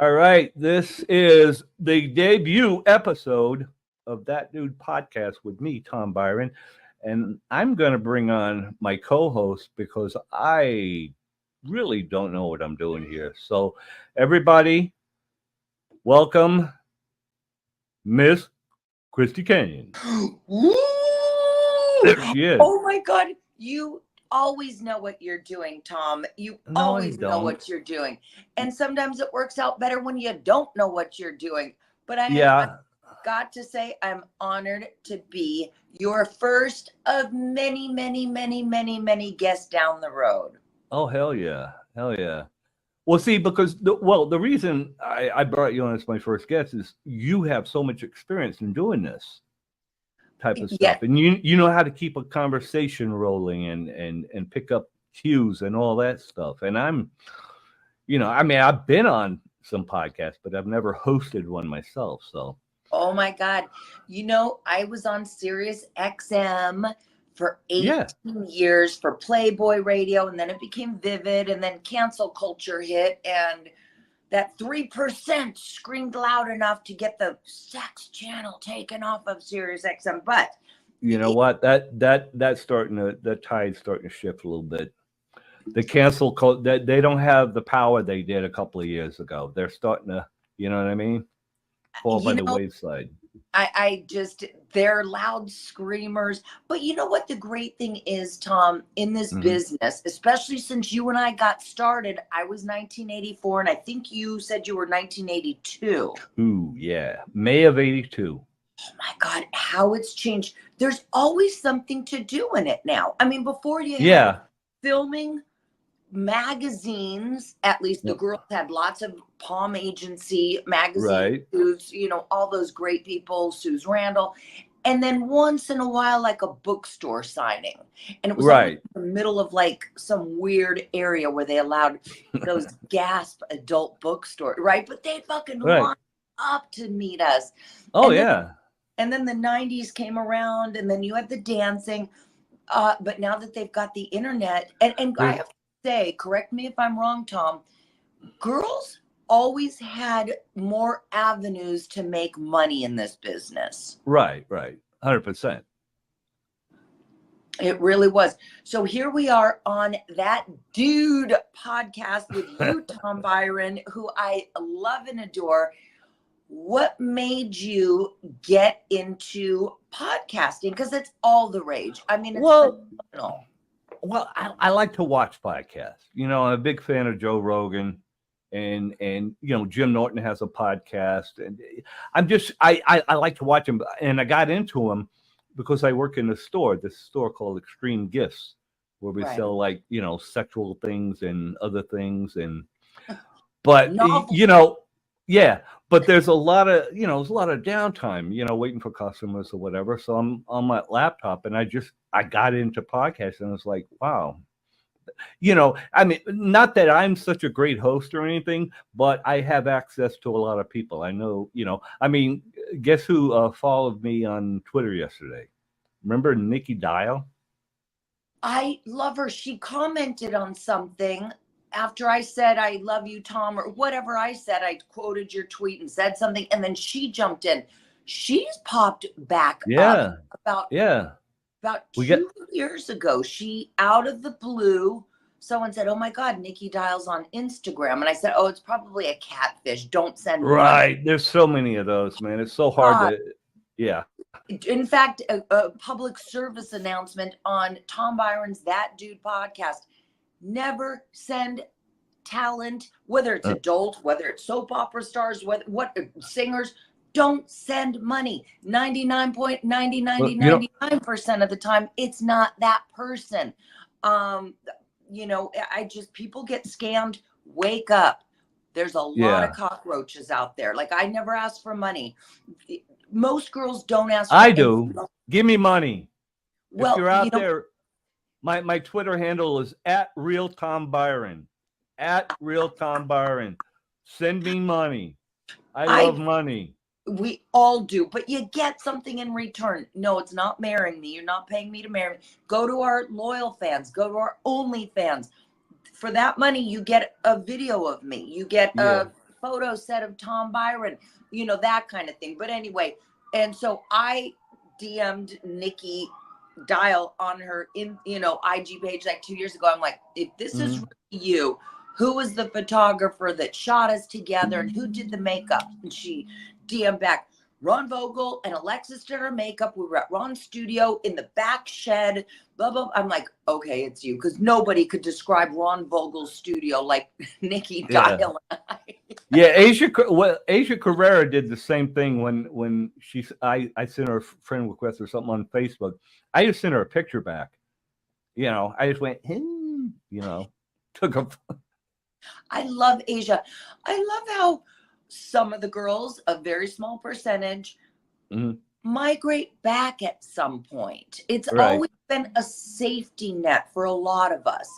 All right, this is the debut episode of That Dude podcast with me, Tom Byron, and I'm going to bring on my co-host because I really don't know what I'm doing here. So, everybody, welcome Miss Christy Canyon. Woo! There she is. Oh my God. You always know what you're doing, Tom. You No, I always know don't. what you're doing. And sometimes it works out better when you don't know what you're doing. But I've Yeah. got to say, I'm honored to be your first of many, many, many, many, many guests down the road. Oh, hell yeah. Hell yeah. Well, see, because the reason I brought you on as my first guest is you have so much experience in doing this type of Yeah. stuff, and you know how to keep a conversation rolling and pick up cues and all that stuff. And I mean, I've been on some podcasts, but I've never hosted one myself. So, Oh my God. I was on Sirius XM for 18 yeah, years for Playboy Radio, and then it became Vivid, and then cancel culture hit, and that 3% screamed loud enough to get the sex channel taken off of Sirius XM. But you know what? The tide's starting to shift a little bit. The cancel cult that they don't have the power they did a couple of years ago. They're starting to, you know what I mean, fall by the wayside. They're loud screamers. But you know what the great thing is, Tom, in this business, especially since you and I got started, I was 1984, and I think you said you were 1982. Ooh, yeah. May of 82. Oh my God, how it's changed. There's always something to do in it now. I mean, before you had filming, magazines, at least the girls had lots of Palm Agency magazine, right. all those great people, Suze Randall. And then once in a while, like a bookstore signing. And it was always in the middle of like some weird area where they allowed those gasp adult bookstore, right? But they fucking line up to meet us. Oh, And then the 90s came around, and then you had the dancing. But now that they've got the internet, and I have to say, correct me if I'm wrong, Tom, girls always had more avenues to make money in this business. Right. 100%. It really was. So here we are on That Dude podcast with you, Tom Byron, who I love and adore. What made you get into podcasting? Because it's all the rage. I mean, it's phenomenal. Well, I like to watch podcasts. I'm a big fan of Joe Rogan, and Jim Norton has a podcast, and I like to watch him. And I got into him because I work in this store called Extreme Gifts, where we sell sexual things and other things, but but there's a lot of downtime, waiting for customers or whatever. So I'm on my laptop, and I got into podcasts, and it's like, wow. I mean, not that I'm such a great host or anything, but I have access to a lot of people. I know, I mean, guess who followed me on Twitter yesterday? Remember Nikki Dial? I love her. She commented on something after I said, I love you, Tom, or whatever I said. I quoted your tweet and said something, and then she jumped in. She's popped back up about 2 years ago. She, out of the blue, someone said, oh my God, Nikki Dial's on Instagram. And I said, oh, it's probably a catfish. Don't send money. There's so many of those, man. It's so hard to, In fact, a public service announcement on Tom Byron's That Dude podcast. Never send talent, whether it's adult, whether it's soap opera stars, what singers, don't send money. 99% of the time, it's not that person. People get scammed. Wake up. There's a lot of cockroaches out there. Like, I never ask for money. Most girls don't ask for I do. Give me money. Well, if you're out there, my Twitter handle is @RealTomByron. @RealTomByron. Send me money. I love money. We all do, but you get something in return. No, it's not marrying me. You're not paying me to marry me. Go to our loyal fans. Go to our only fans. For that money, you get a video of me. You get a photo set of Tom Byron, you know, that kind of thing. But anyway, and so I DM'd Nikki Dial on her IG page like 2 years ago. I'm like, if this is really you, who was the photographer that shot us together and who did the makeup? And she DM'd back, Ron Vogel and Alexis did our makeup. We were at Ron's studio in the back shed, blah, blah. I'm like, okay, it's you. Because nobody could describe Ron Vogel's studio like Nikki Dial and I. Yeah, Asia Carrera did the same thing when I sent her a friend request or something on Facebook. I just sent her a picture back. You know, I just went, took a. I love Asia. I love how some of the girls, a very small percentage, migrate back at some point. It's always been a safety net for a lot of us,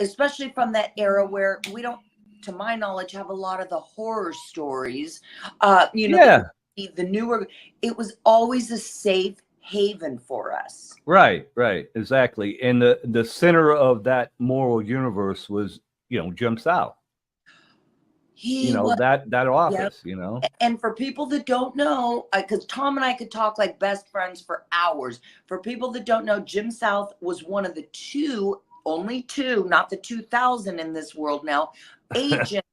especially from that era where we don't, to my knowledge, have a lot of the horror stories. The newer, it was always a safe haven for us. Right, exactly. And the center of that moral universe was, Jim South. That office, And for people that don't know, because Tom and I could talk like best friends for hours. For people that don't know, Jim South was one of the only two, not the 2,000 in this world now, agents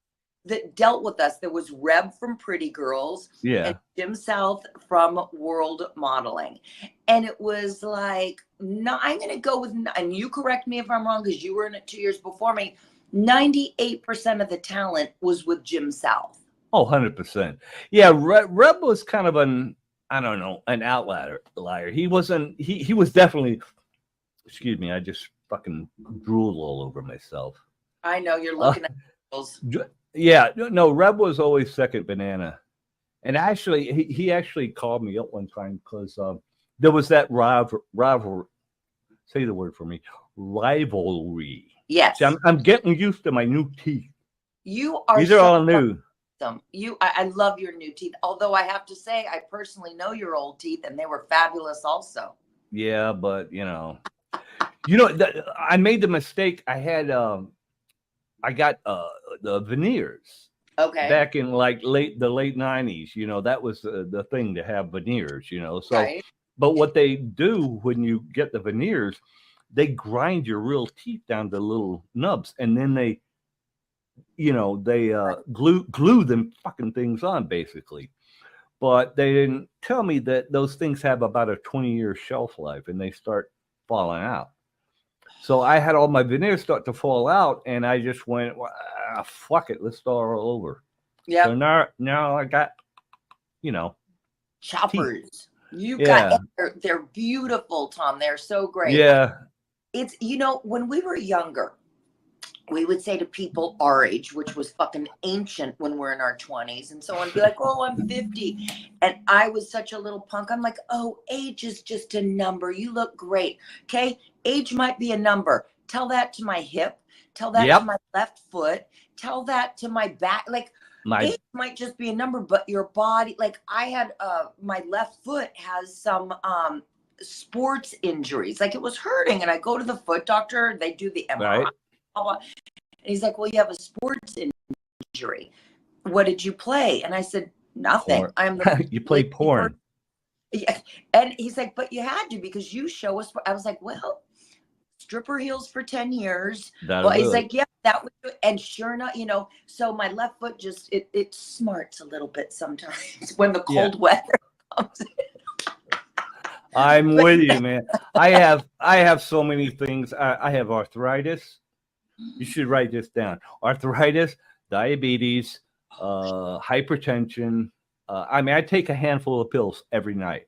that dealt with us. There was Reb from Pretty Girls and Jim South from World Modeling. And it was like, I'm going to go with, and you correct me if I'm wrong, because you were in it 2 years before me, 98% of the talent was with Jim South. Oh, 100%. Yeah, Reb was kind of an outlier. He wasn't, he was definitely, excuse me, I just fucking drooled all over myself. I know, you're looking at those. Yeah, no, Reb was always second banana. And actually, he actually called me up one time because there was that rivalry. Say the word for me. Rivalry. Yes. See, I'm getting used to my new teeth. You are. These are all new. I love your new teeth. Although I have to say, I personally know your old teeth, and they were fabulous also. Yeah, but I made the mistake. I had I got the veneers. Okay. Back in like the late 90s, that was the thing to have veneers. So, right. But what they do when you get the veneers, they grind your real teeth down to little nubs, and then they glue them fucking things on basically. But they didn't tell me that those things have about a 20-year shelf life and they start falling out. So I had all my veneers start to fall out, and I just went, fuck it, let's start all over. Yeah. So now I got, choppers. Teeth. They're beautiful, Tom. They're so great. Yeah. It's, when we were younger, we would say to people our age, which was fucking ancient when we're in our 20s, and someone would be like, oh, I'm 50. And I was such a little punk. I'm like, oh, age is just a number. You look great. Okay. Age might be a number. Tell that to my hip. Tell that to my left foot. Tell that to my back. Like, age might just be a number, but your body, like I had, my left foot has some, sports injuries. Like it was hurting, and I go to the foot doctor. They do the MRI. Right. And he's like, well, you have a sports injury. What did you play? And I said, nothing. Porn. I'm you play porn. Yeah. And he's like, but you had to because you show us. I was like, well, stripper heels for 10 years. He's like, yeah, that would do it. And sure enough, so my left foot just, it smarts a little bit sometimes when the cold weather comes in. I'm with you, man. I have so many things. I have arthritis. You should write this down. Arthritis, diabetes, hypertension. I take a handful of pills every night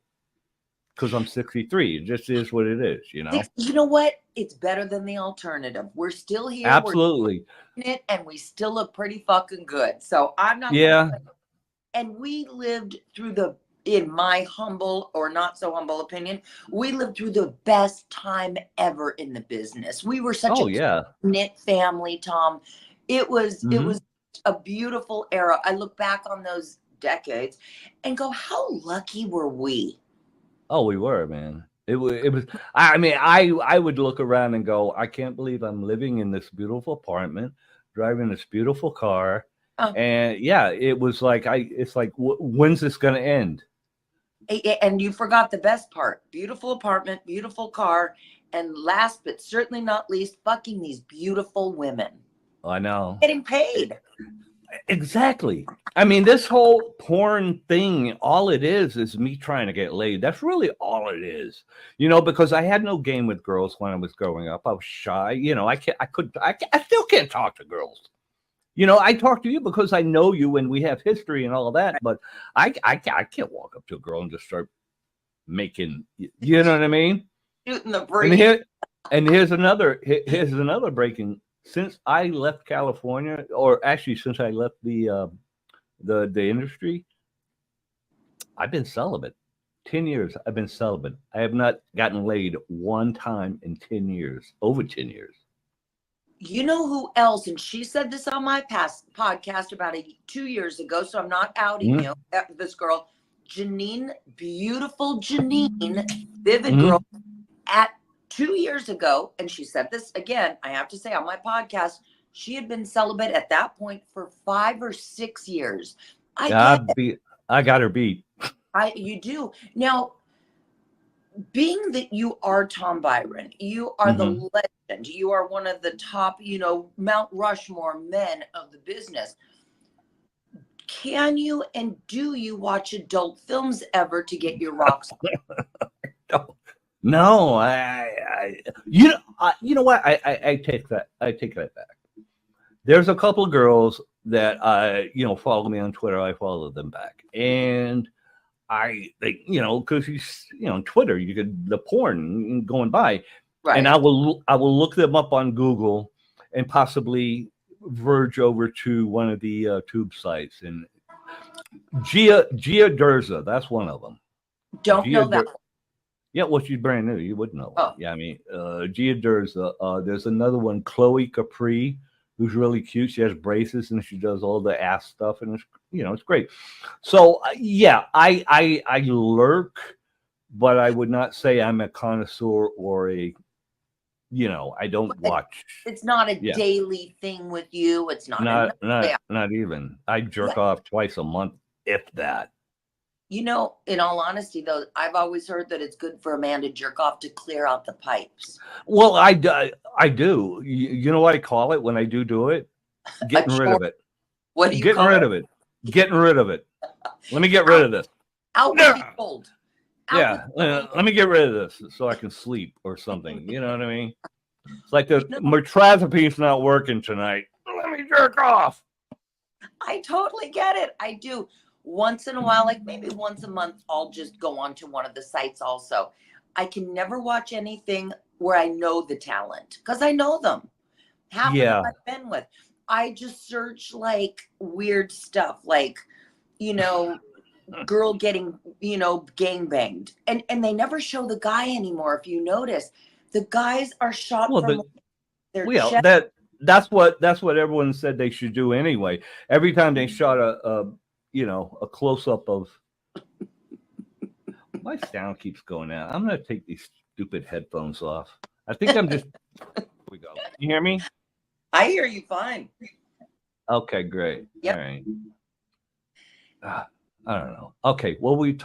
because I'm 63. It just is what it is, You know what? It's better than the alternative. We're still here. Absolutely. And we still look pretty fucking good. So I'm not. Yeah. And we lived through in my humble or not so humble opinion, we lived through the best time ever in the business. We were such a knit family, Tom. It was a beautiful era. I look back on those decades and go, how lucky were we? Oh, we were, man. It was. I would look around and go, I can't believe I'm living in this beautiful apartment, driving this beautiful car, And yeah, it was like it's like when's this gonna end? And you forgot the best part. Beautiful apartment, beautiful car, and last but certainly not least, fucking these beautiful women. I know. Getting paid. Exactly. I mean, this whole porn thing, all it is me trying to get laid. That's really all it is. Because I had no game with girls when I was growing up. I was shy. I still can't talk to girls. I talk to you because I know you and we have history and all that, but I can't walk up to a girl and just start making, you know what I mean? Shooting the breeze. And here's another breaking. Since I left California, or actually since I left the industry, I've been celibate. 10 years I've been celibate. I have not gotten laid one time in 10 years, over 10 years. You know who else? And she said this on my past podcast about 2 years ago, so I'm not outing you. This girl, Janine, beautiful Janine, vivid girl, at 2 years ago, and she said this again, I have to say on my podcast, she had been celibate at that point for 5 or 6 years. I got her beat. You do. Now, being that you are Tom Byron, you are the legend, you are one of the top, Mount Rushmore men of the business. Can you and do you watch adult films ever to get your rocks on? No, you know what? I take that back. There's a couple of girls that follow me on Twitter. I follow them back, and because on Twitter you could the porn going by, right? And I will look them up on Google and possibly verge over to one of the tube sites. And Gia Durza, that's one of them. Don't know that one. Yeah, well, she's brand new. You wouldn't know. Oh. Yeah, I mean, Gia Durza. There's another one, Chloe Capri, who's really cute. She has braces and she does all the ass stuff, and it's great. So yeah, I lurk, but I would not say I'm a connoisseur or a, I don't watch. It's not a daily thing with you. It's not even. I jerk off twice a month, if that. In all honesty, though, I've always heard that it's good for a man to jerk off to clear out the pipes. Well, I do. You know what I call it when I do it? Getting rid of it. What do you call it? Getting rid of it. Let me get rid of this. Out with the cold. Yeah, let me get rid of this so I can sleep or something. You know what I mean? It's like the mitrazopine's not working tonight. Let me jerk off. I totally get it. I do. Once in a while, like maybe once a month, I'll just go onto one of the sites also. I can never watch anything where I know the talent because I know them. Half of them I've been with. I just search like weird stuff, like, girl getting, gang banged. And they never show the guy anymore. If you notice, the guys are shot from their chest. That's what everyone said they should do anyway. Every time they shot a close-up of my sound keeps going out. I'm gonna take these stupid headphones off. I think I'm just here we go. You hear me? I hear you fine. Okay, great. Yep. All right. I don't know. Okay, well you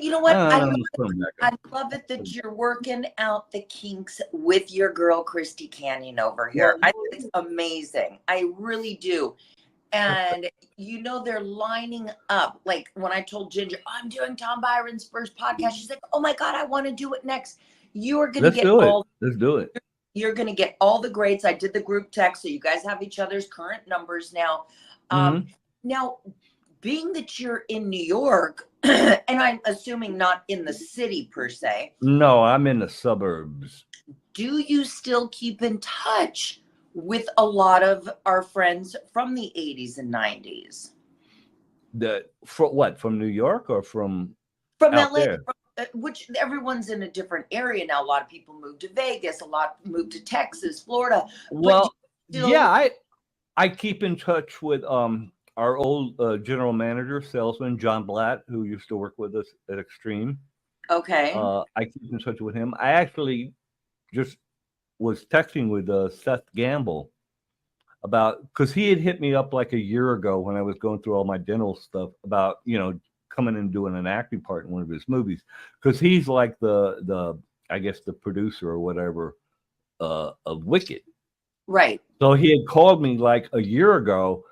know what? I love it that you're working out the kinks with your girl Christy Canyon over here. I think it's amazing. I really do. And they're lining up. Like when I told Ginger, I'm doing Tom Byron's first podcast, she's like, oh my God, I want to do it next. You are going to get Let's do it. You're going to get all the grades. I did the group text, so you guys have each other's current numbers now. Now, being that you're in New York, and I'm assuming not in the city per se. No, I'm in the suburbs. Do you still keep in touch with a lot of our friends from the 80s and 90s? From New York or from LA? There? Which everyone's in a different area now. A lot of people moved to Vegas, a lot moved to Texas, Florida. Well, I keep in touch with our old general manager, salesman, John Blatt, who used to work with us at Extreme. Okay. I keep in touch with him. I actually just was texting with Seth Gamble about, because he had hit me up like a year ago when I was going through all my dental stuff about, coming and doing an acting part in one of his movies, because he's like the I guess the producer or whatever of Wicked. Right. So he had called me like a year ago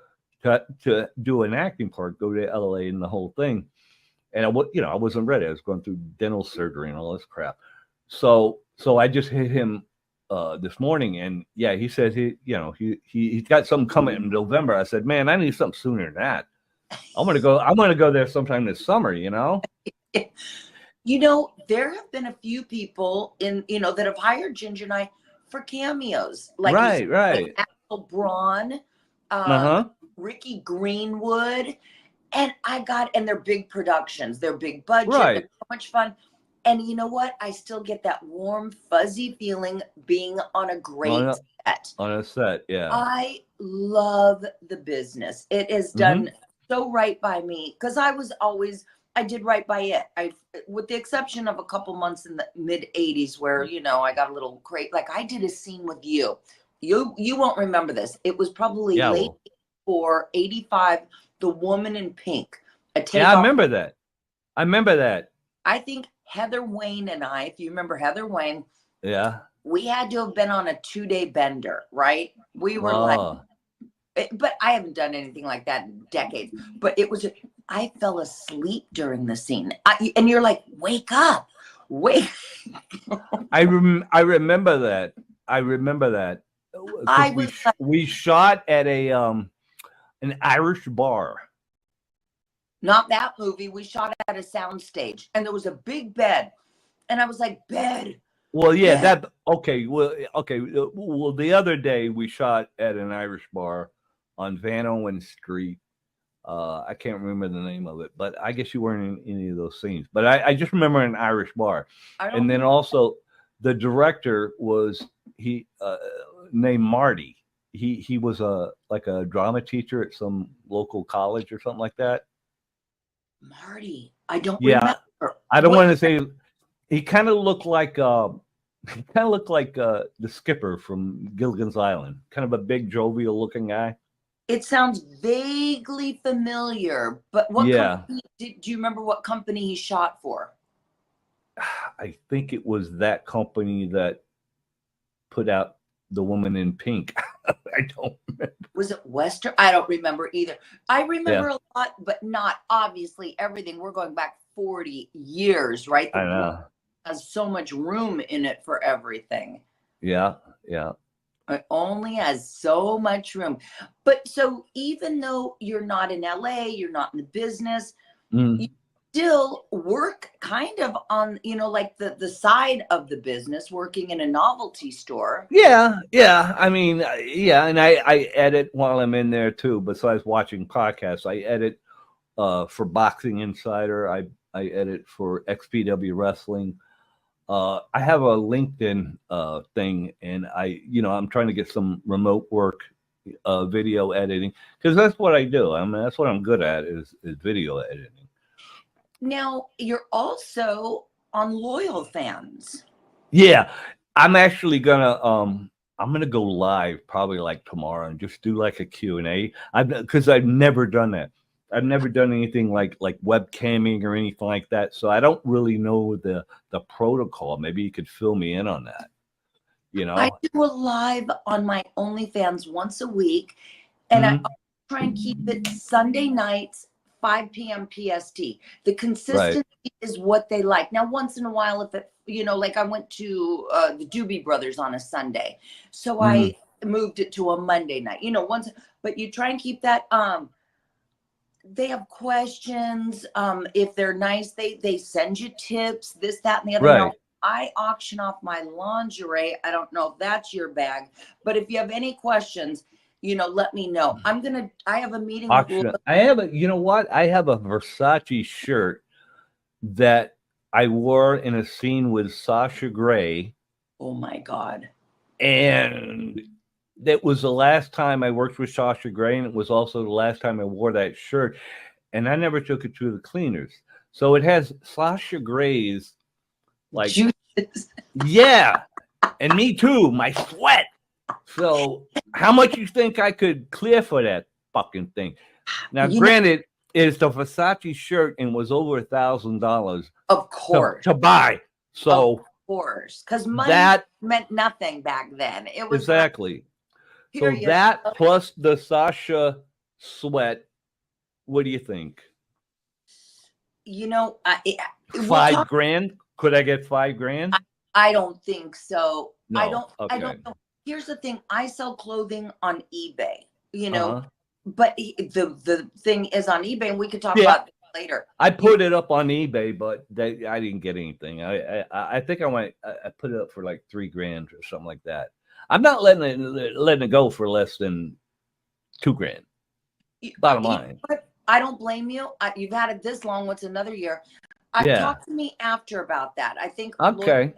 to do an acting part, go to LA and the whole thing. And I wasn't ready. I was going through dental surgery and all this crap. So I just hit him this morning, and yeah, he said he's got something coming in November. I said, man, I need something sooner than that. I'm gonna go there sometime this summer. There have been a few people that have hired Ginger and I for cameos, like right. like Axel Braun, Ricky Greenwood, and they're big productions, they're big budget, Right. they're so much fun. And you know what? I still get that warm, fuzzy feeling being on a great set. On a set, yeah. I love the business. It is done so right by me, because I did right by it. With the exception of a couple months in the mid 80s where, I got a little crazy. Like I did a scene with you. You won't remember this. It was probably late 84, 85, The Woman in Pink. I remember that. I think Heather Wayne and I, if you remember Heather Wayne, we had to have been on a 2-day bender, right? We were but I haven't done anything like that in decades. But it was, I fell asleep during the scene. And you're like, wake up, wake. I remember that. We shot at an Irish bar. Not that movie. We shot at a soundstage, and there was a big bed, and I was like, bed. Well, yeah, bed. okay. Well, the other day we shot at an Irish bar on Van Owen Street. I can't remember the name of it, but I guess you weren't in any of those scenes. But I just remember an Irish bar, and then also the director was named Marty. He was like a drama teacher at some local college or something like that. Marty, I don't remember. I don't want to say. He kind of looked like the skipper from Gilligan's Island, kind of a big, jovial looking guy. It sounds vaguely familiar, but what company, do you remember what company he shot for? I think it was that company that put out The Woman in Pink. I don't remember. Was it Western? I don't remember either. I remember a lot, but not obviously everything. We're going back 40 years, right? I know. Has so much room in it for everything. Yeah. It only has so much room. But so even though you're not in LA, you're not in the business, you still work kind of on, like the side of the business, working in a novelty store. Yeah. I mean, and I edit while I'm in there too. Besides watching podcasts, I edit for Boxing Insider. I edit for XPW Wrestling. I have a LinkedIn thing, and I'm trying to get some remote work, video editing, because that's what I do. I mean, that's what I'm good at is video editing. Now, you're also on Loyal Fans. Yeah, I'm actually gonna I'm gonna go live probably like tomorrow and just do like a Q&A. Because I've never done that. I've never done anything like webcamming or anything like that, so I don't really know the protocol. Maybe you could fill me in on that. I do a live on my OnlyFans once a week, and I try and keep it Sunday nights, 5 p.m. PST. The consistency is what they like. Now, once in a while, if it, like I went to the Doobie Brothers on a Sunday, so I moved it to a Monday night. But you try and keep that. They have questions. If they're nice, they send you tips. This, that, and the other. Right. Now, I auction off my lingerie. I don't know if that's your bag, but if you have any questions, let me know. I have a meeting. I have a, I have a Versace shirt that I wore in a scene with Sasha Grey. Oh my God. And that was the last time I worked with Sasha Grey, and it was also the last time I wore that shirt. And I never took it to the cleaners. So it has Sasha Grey's juices. Yeah. And me too, my sweat. So How much you think I could clear for that fucking thing? Now, granted, it's the Versace shirt and was over $1,000. Of course. To buy. So of course, because money meant nothing back then. It was exactly. Like, so that plus the Sasha sweat. What do you think? $5 grand? Could I get $5,000? I don't think so. No. I don't know. Here's the thing. I sell clothing on eBay, but the thing is on eBay, and we could talk about it later. I put it up on eBay, but I didn't get anything. I think I put it up for like $3,000 or something like that. I'm not letting it go for less than $2,000. Bottom line. I don't blame you. You've had it this long. What's another year? Talk to me after about that. I think okay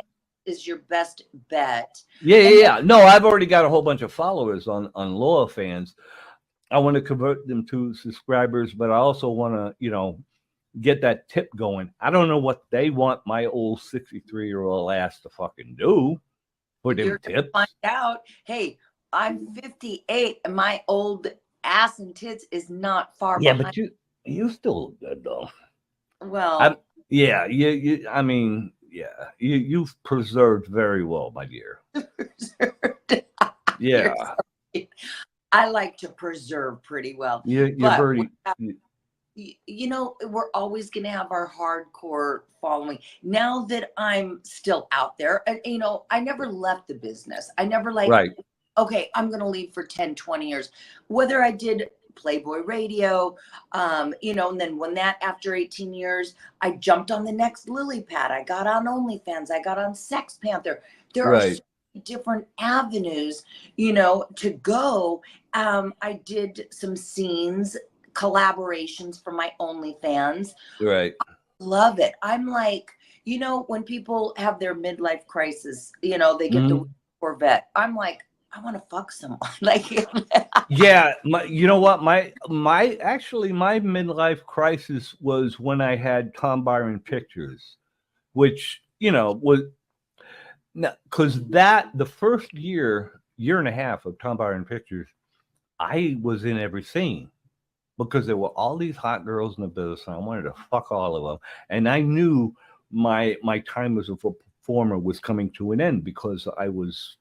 is your best bet. Yeah. No, I've already got a whole bunch of followers on loyal fans. I want to convert them to subscribers, but I also want to, get that tip going. I don't know what they want my old 63-year-old ass to fucking do for them tips. Find out. Hey, I'm 58 and my old ass and tits is not far behind. Yeah, but you still look good though. Well, you've preserved very well, my dear. Yeah. I like to preserve pretty well. You're very. We're always going to have our hardcore following. Now that I'm still out there, and I never left the business. I never okay, I'm going to leave for 10, 20 years. Whether I did Playboy Radio, and then when that, after 18 years, I jumped on the next lily pad. I got on OnlyFans. I got on Sex Panther. There are so many different avenues, to go. I did some scenes, collaborations for my OnlyFans. Right. I love it. I'm like, when people have their midlife crisis, they get the Corvette. I'm like, I want to fuck someone. Yeah, you know what? My midlife crisis was when I had Tom Byron Pictures, which was because the first year and a half of Tom Byron Pictures, I was in every scene because there were all these hot girls in the business, and I wanted to fuck all of them, and I knew my time as a performer was coming to an end because I was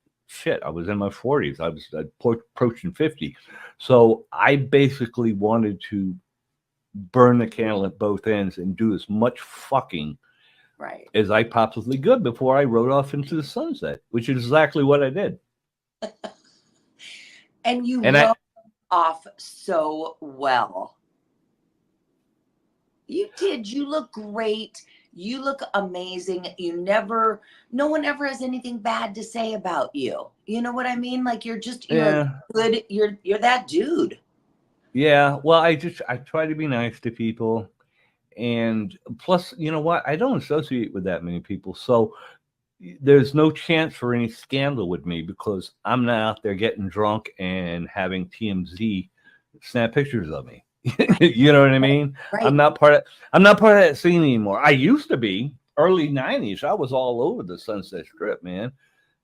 in my 40s. I was approaching 50. So I basically wanted to burn the candle at both ends and do as much fucking as I possibly could before I rode off into the sunset, which is exactly what I did. And you rode off so well. You did. You look great. You look amazing. No one ever has anything bad to say about you. You know what I mean? Like you're good. You're that dude. Yeah. Well, I try to be nice to people. And plus, you know what? I don't associate with that many people. So there's no chance for any scandal with me because I'm not out there getting drunk and having TMZ snap pictures of me. You know what I mean? Right. I'm not part of that scene anymore. I used to be. Early 90s, I was all over the Sunset Strip, man.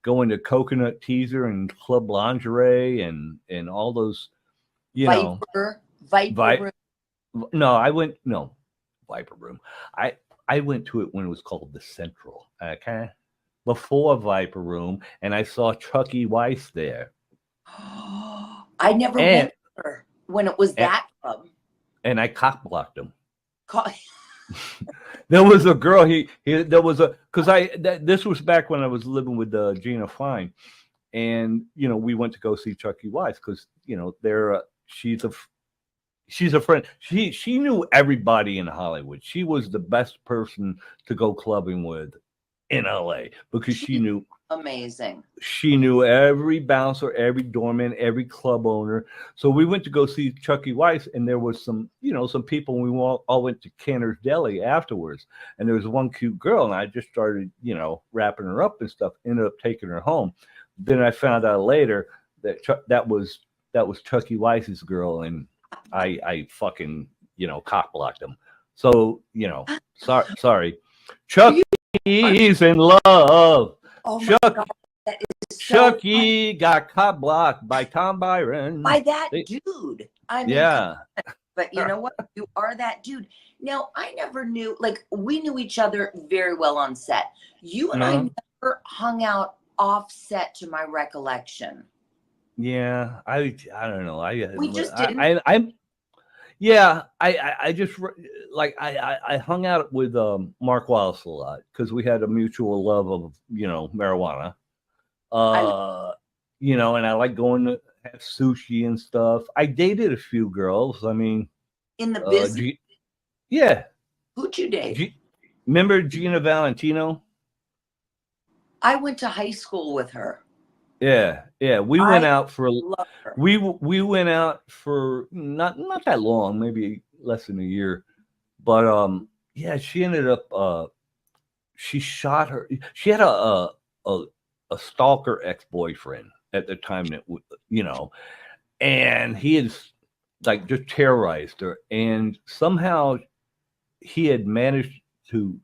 Going to Coconut Teaser and Club Lingerie and all those, Viper Room. No, Viper Room. I went to it when it was called the Central, okay? Before Viper Room, and I saw Chucky Weiss there. I never went there when it was that club. And I cock blocked him. There was a girl. This was back when I was living with Gina Fine, and we went to go see Chucky Weiss because she's a friend. She knew everybody in Hollywood. She was the best person to go clubbing with in LA because she knew. Amazing. She knew every bouncer, every doorman, every club owner. So we went to go see Chucky Weiss, and there was some people. We all went to Canner's Deli afterwards, and there was one cute girl, and I just started, wrapping her up and stuff. Ended up taking her home. Then I found out later that that was Chucky Weiss's girl, and I fucking cock blocked him. So sorry, Chucky's in love. Oh my God, that is Chucky got cop blocked by Tom Byron. By that dude. I mean, yeah. But you know what? You are that dude. Now, I never knew, like, we knew each other very well on set. You and I never hung out off set to my recollection. Yeah, I don't know. We just didn't. I just like I hung out with Mark Wallace a lot because we had a mutual love of marijuana. And I like going to have sushi and stuff. I dated a few girls. I mean, in the business. Yeah. Who'd you date? Remember Gina Valentino? I went to high school with her. Yeah. We went out for we went out for not that long, maybe less than a year. But she ended up she shot her. She had a stalker ex-boyfriend at the time that and he had like just terrorized her, and somehow he had managed to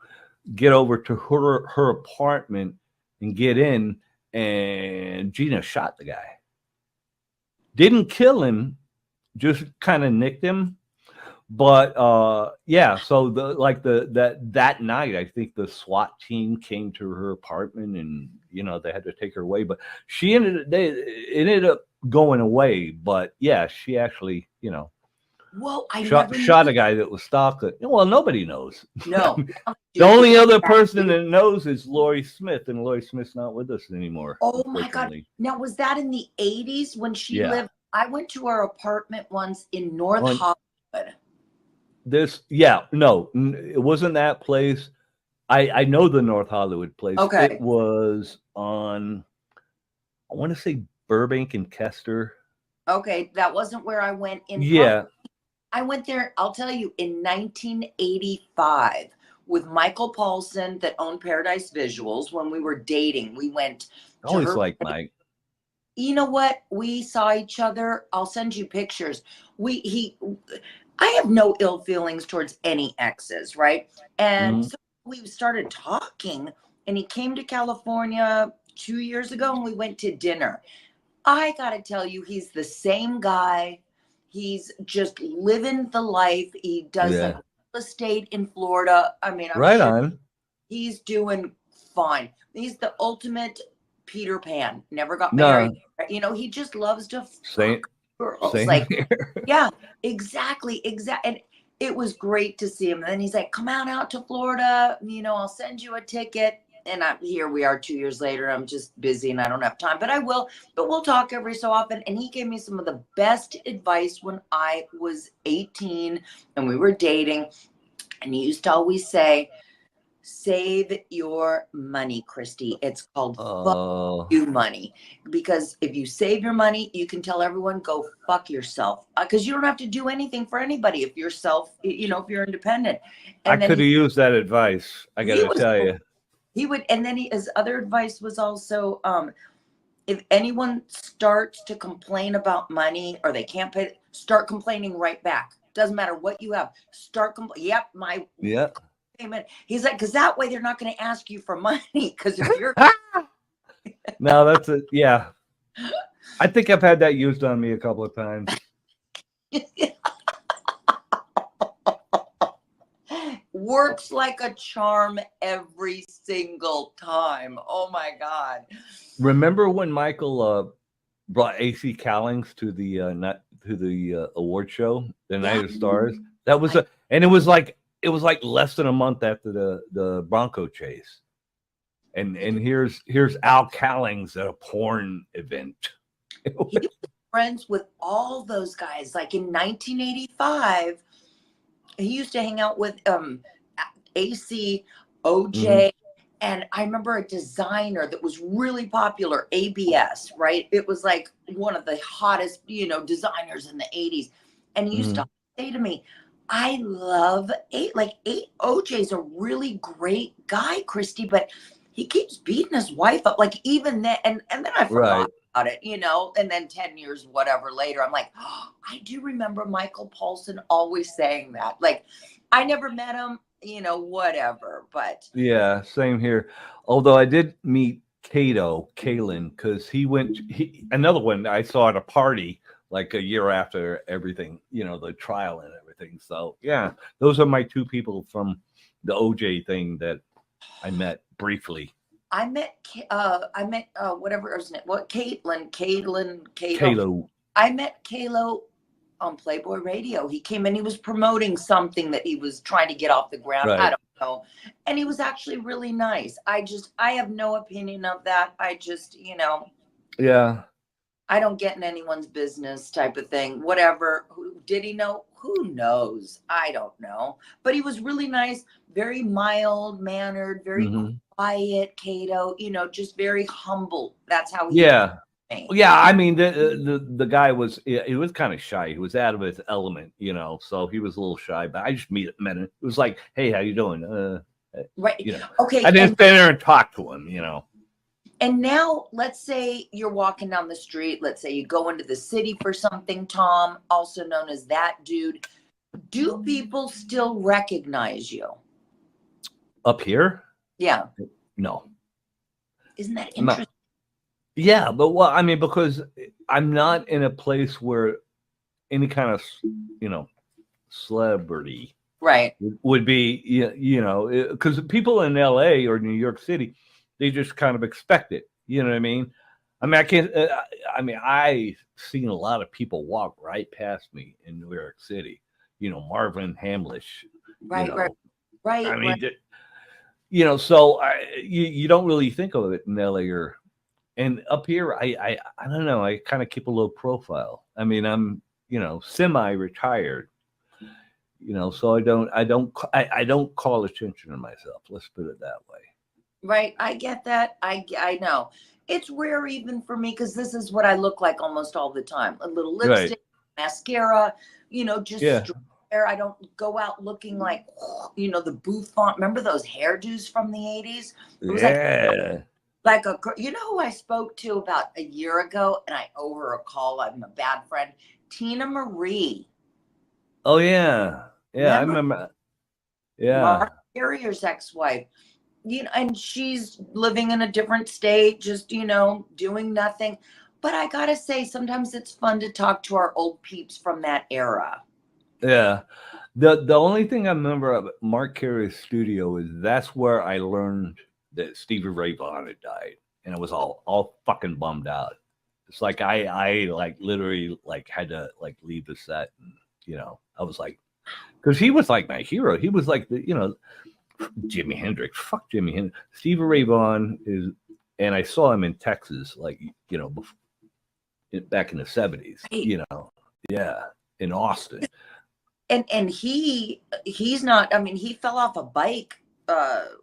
get over to her apartment and get in, and Gina shot the guy. Didn't kill him, just kind of nicked him. But so that night, I think the SWAT team came to her apartment, and they had to take her away. But it ended up going away. But yeah, she actually Well, I shot a guy that was stalking. Well, nobody knows. No. The only other person that knows is Lori Smith, and Lori Smith's not with us anymore. Oh my God. Now, was that in the 80s when she lived? I went to her apartment once in North Hollywood. No, it wasn't that place. I know the North Hollywood place. Okay. It was on, I want to say Burbank and Kester. Okay, that wasn't where I went in. Yeah. I went there, I'll tell you, in 1985 with Michael Paulson that owned Paradise Visuals. When we were dating, we went to always like Mike. You know what? We saw each other. I'll send you pictures. I have no ill feelings towards any exes, right? And so we started talking, and he came to California 2 years ago, and we went to dinner. I got to tell you, he's the same guy. He's just living the life. He does real estate in Florida. I mean, I'm sure on. He's doing fine. He's the ultimate Peter Pan. Never got married. He just loves to fuck girls. Yeah, exactly. And it was great to see him. And then he's like, come out to Florida. I'll send you a ticket. And here we are 2 years later. I'm just busy and I don't have time, but I will. But we'll talk every so often. And he gave me some of the best advice when I was 18 and we were dating. And he used to always say, save your money, Christy. It's called fuck you money. Because if you save your money, you can tell everyone, go fuck yourself. Because you don't have to do anything for anybody if you're if you're independent. And I could have used that advice. I got to tell you. He would, and then his other advice was also, if anyone starts to complain about money or they can't pay, start complaining right back. Doesn't matter what you have. Start complaining. Yep, payment. He's like, because that way they're not going to ask you for money. Because if you're no, that's it. Yeah, I think I've had that used on me a couple of times. Works like a charm every single time. Oh my God. Remember when Michael brought AC Cowlings to the award show, the Night of Stars? That was and it was like less than a month after the Bronco chase. And here's Al Cowlings at a porn event. He was friends with all those guys. Like in 1985, he used to hang out with AC, OJ, and I remember a designer that was really popular, ABS, right? It was like one of the hottest, designers in the 80s. And he used to say to me, I love OJ's a really great guy, Christy, but he keeps beating his wife up. Like even then, and then I forgot about it, and then 10 years, whatever later, I'm like, I do remember Michael Paulson always saying that. Like, I never met him, whatever, but. Yeah, same here. Although I did meet Kalen, because another one I saw at a party like a year after everything, the trial and everything. So yeah, those are my two people from the OJ thing that I met briefly. I met whatever her name. What Caitlin. Kalo. I met Kalo on Playboy Radio. He came in. He was promoting something that he was trying to get off the ground. Right. I don't know. And he was actually really nice. I have no opinion of that. I just, Yeah. I don't get in anyone's business type of thing. Whatever. Did he know? Who knows? I don't know. But he was really nice, very mild mannered, very quiet, Cato, just very humble. That's how he Yeah. Yeah, I mean the guy was kind of shy. He was out of his element, so he was a little shy. But I just met him. It was like, hey, how you doing? Right. Okay. I didn't stand there and talk to him, And now let's say you're walking down the street. Let's say you go into the city for something, Tom, also known as that dude. Do people still recognize you? Up here? Yeah. No. Isn't that interesting? Yeah, but because I'm not in a place where any kind of, celebrity would be, because people in LA or New York City, they just kind of expect it. You know what I mean? I've seen a lot of people walk right past me in New York City, Marvin Hamlish. Right. So you don't really think of it in LA and up here, I don't know. I kind of keep a low profile. I'm, semi-retired, so I don't call attention to myself. Let's put it that way. Right. I get that. I know. It's rare even for me because this is what I look like almost all the time. A little lipstick, mascara, just hair. I don't go out looking like, the bouffant. Remember those hairdos from the 80s? It was like who I spoke to about a year ago, and I owe her a call. I'm a bad friend. Tina Marie. Oh yeah. Yeah, I remember. Yeah. Mark Carrier's ex-wife. And she's living in a different state, just, doing nothing. But I gotta say, sometimes it's fun to talk to our old peeps from that era. Yeah. The only thing I remember of Mark Carrier's studio is that's where I learned that Stevie Ray Vaughan had died, and I was all fucking bummed out. It's like I like literally like had to like leave the set, and, I was like, because he was like my hero. He was like the Jimi Hendrix. Fuck Jimi Hendrix. Stevie Ray Vaughan is, and I saw him in Texas, like back in the 70s. Yeah, in Austin. And he's not. He fell off a bike.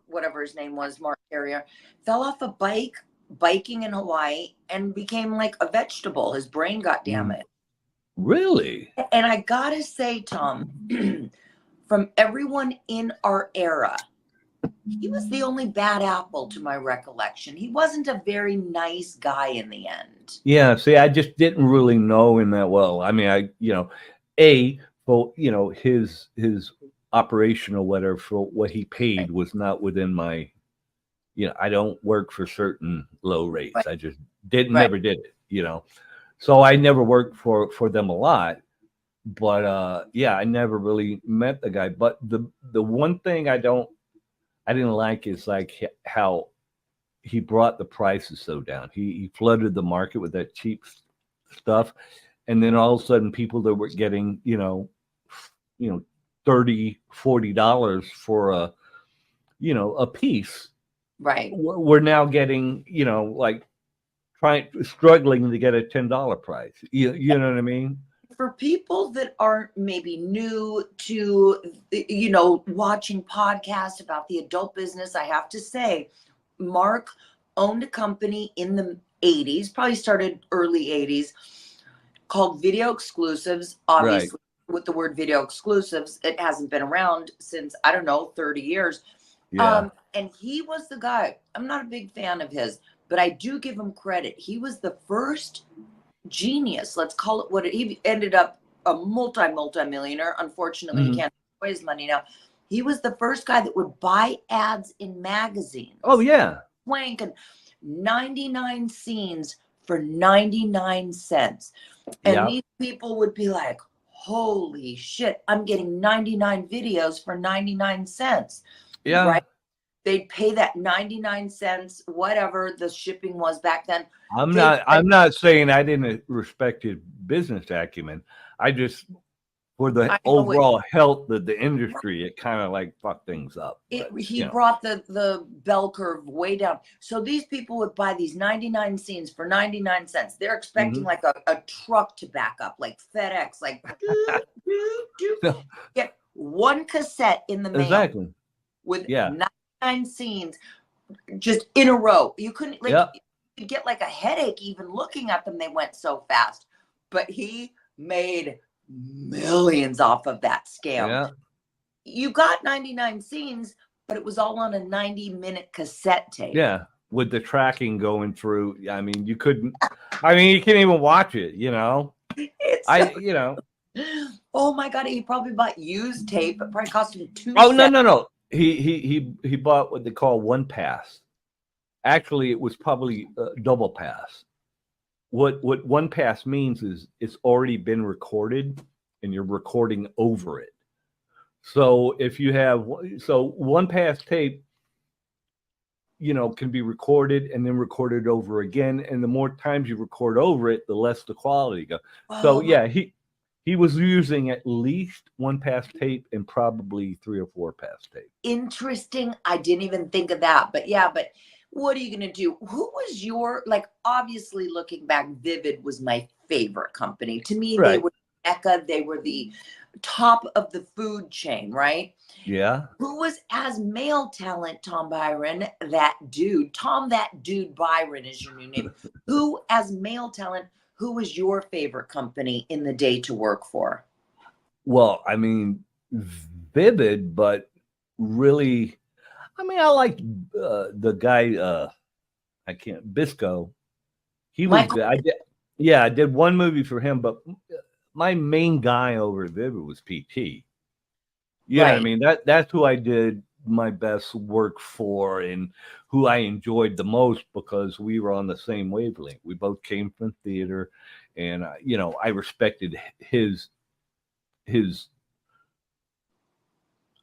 Whatever his name was, Mark Carrier, fell off a bike biking in Hawaii and became like a vegetable. His brain got damaged. Really? And I gotta say, Tom, from everyone in our era, he was the only bad apple to my recollection. He wasn't a very nice guy in the end. Yeah, see, I just didn't really know him that well. His operation or whatever for what he paid was not within my, I don't work for certain low rates. Right. I just never did it, so I never worked for them a lot. But I never really met the guy. But the one thing I didn't like is like how he brought the prices so down. He flooded the market with that cheap stuff, and then all of a sudden people that were getting $30-$40 for a piece, right? We're now getting struggling to get a $10 price. You know what I mean? For people that aren't maybe new to, watching podcasts about the adult business, I have to say, Mark owned a company in the 80s, probably started early 80s, called Video Exclusives. Obviously, with the word video exclusives, it hasn't been around since, 30 years. Yeah. And he was the guy. I'm not a big fan of his, but I do give him credit. He was the first genius, let's call it what it. He ended up a multi-millionaire. Unfortunately, he can't enjoy his money now. He was the first guy that would buy ads in magazines. Oh yeah. Wank and 99 scenes for 99 cents. And these people would be like, holy shit, I'm getting 99 videos for 99 cents. Yeah. Right? They'd pay that 99 cents, whatever the shipping was back then. I'm not saying I didn't respect his business acumen. I just, for the overall health of the industry, it kind of like fucked things up. He brought the bell curve way down. So these people would buy these 99 scenes for 99 cents. They're expecting like a truck to back up, like FedEx, like get one cassette in the mail with 99 scenes just in a row. You couldn't you get like a headache even looking at them. They went so fast. But he made millions off of that scam. Yeah. You got 99 scenes, but it was all on a 90-minute cassette tape. Yeah, with the tracking going through. I mean, you couldn't. I mean, you can't even watch it. You know. Oh my God! He probably bought used tape. It probably cost him $2. Oh no! He bought what they call one pass. Actually, it was probably double pass. What one pass means is it's already been recorded and you're recording over it. So if you have one pass tape, can be recorded and then recorded over again. And the more times you record over it, the less the quality goes. So he was using at least one pass tape and probably 3 or 4 pass tape. Interesting. I didn't even think of that, but what are you going to do? Who was your, obviously looking back, Vivid was my favorite company. To me, they were Mecca. They were the top of the food chain, right? Yeah. Who was as male talent, Tom Byron, that dude Byron is your new name. Who as male talent, who was your favorite company in the day to work for? Well, I mean, Vivid, but really, I mean, I liked the guy, Bisco. He was good. I did one movie for him, but my main guy over at Vivid was PT. Yeah, I mean, that's who I did my best work for and who I enjoyed the most because we were on the same wavelength. We both came from theater, and I respected his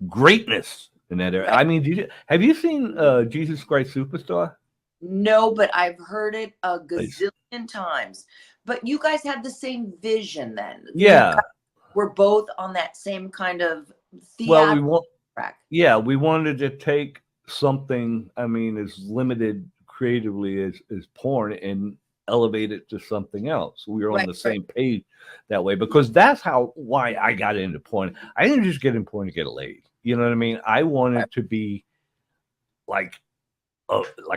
greatness in that area. I mean, have you seen Jesus Christ Superstar? No, but I've heard it a gazillion times. But you guys had the same vision then. Yeah. We're both on that same kind of theatrical track. Yeah, we wanted to take something, I mean, as limited creatively as porn and elevate it to something else. We were on the same page that way because that's why I got into porn. I didn't just get in porn to get laid. You know what I mean? I wanted to be like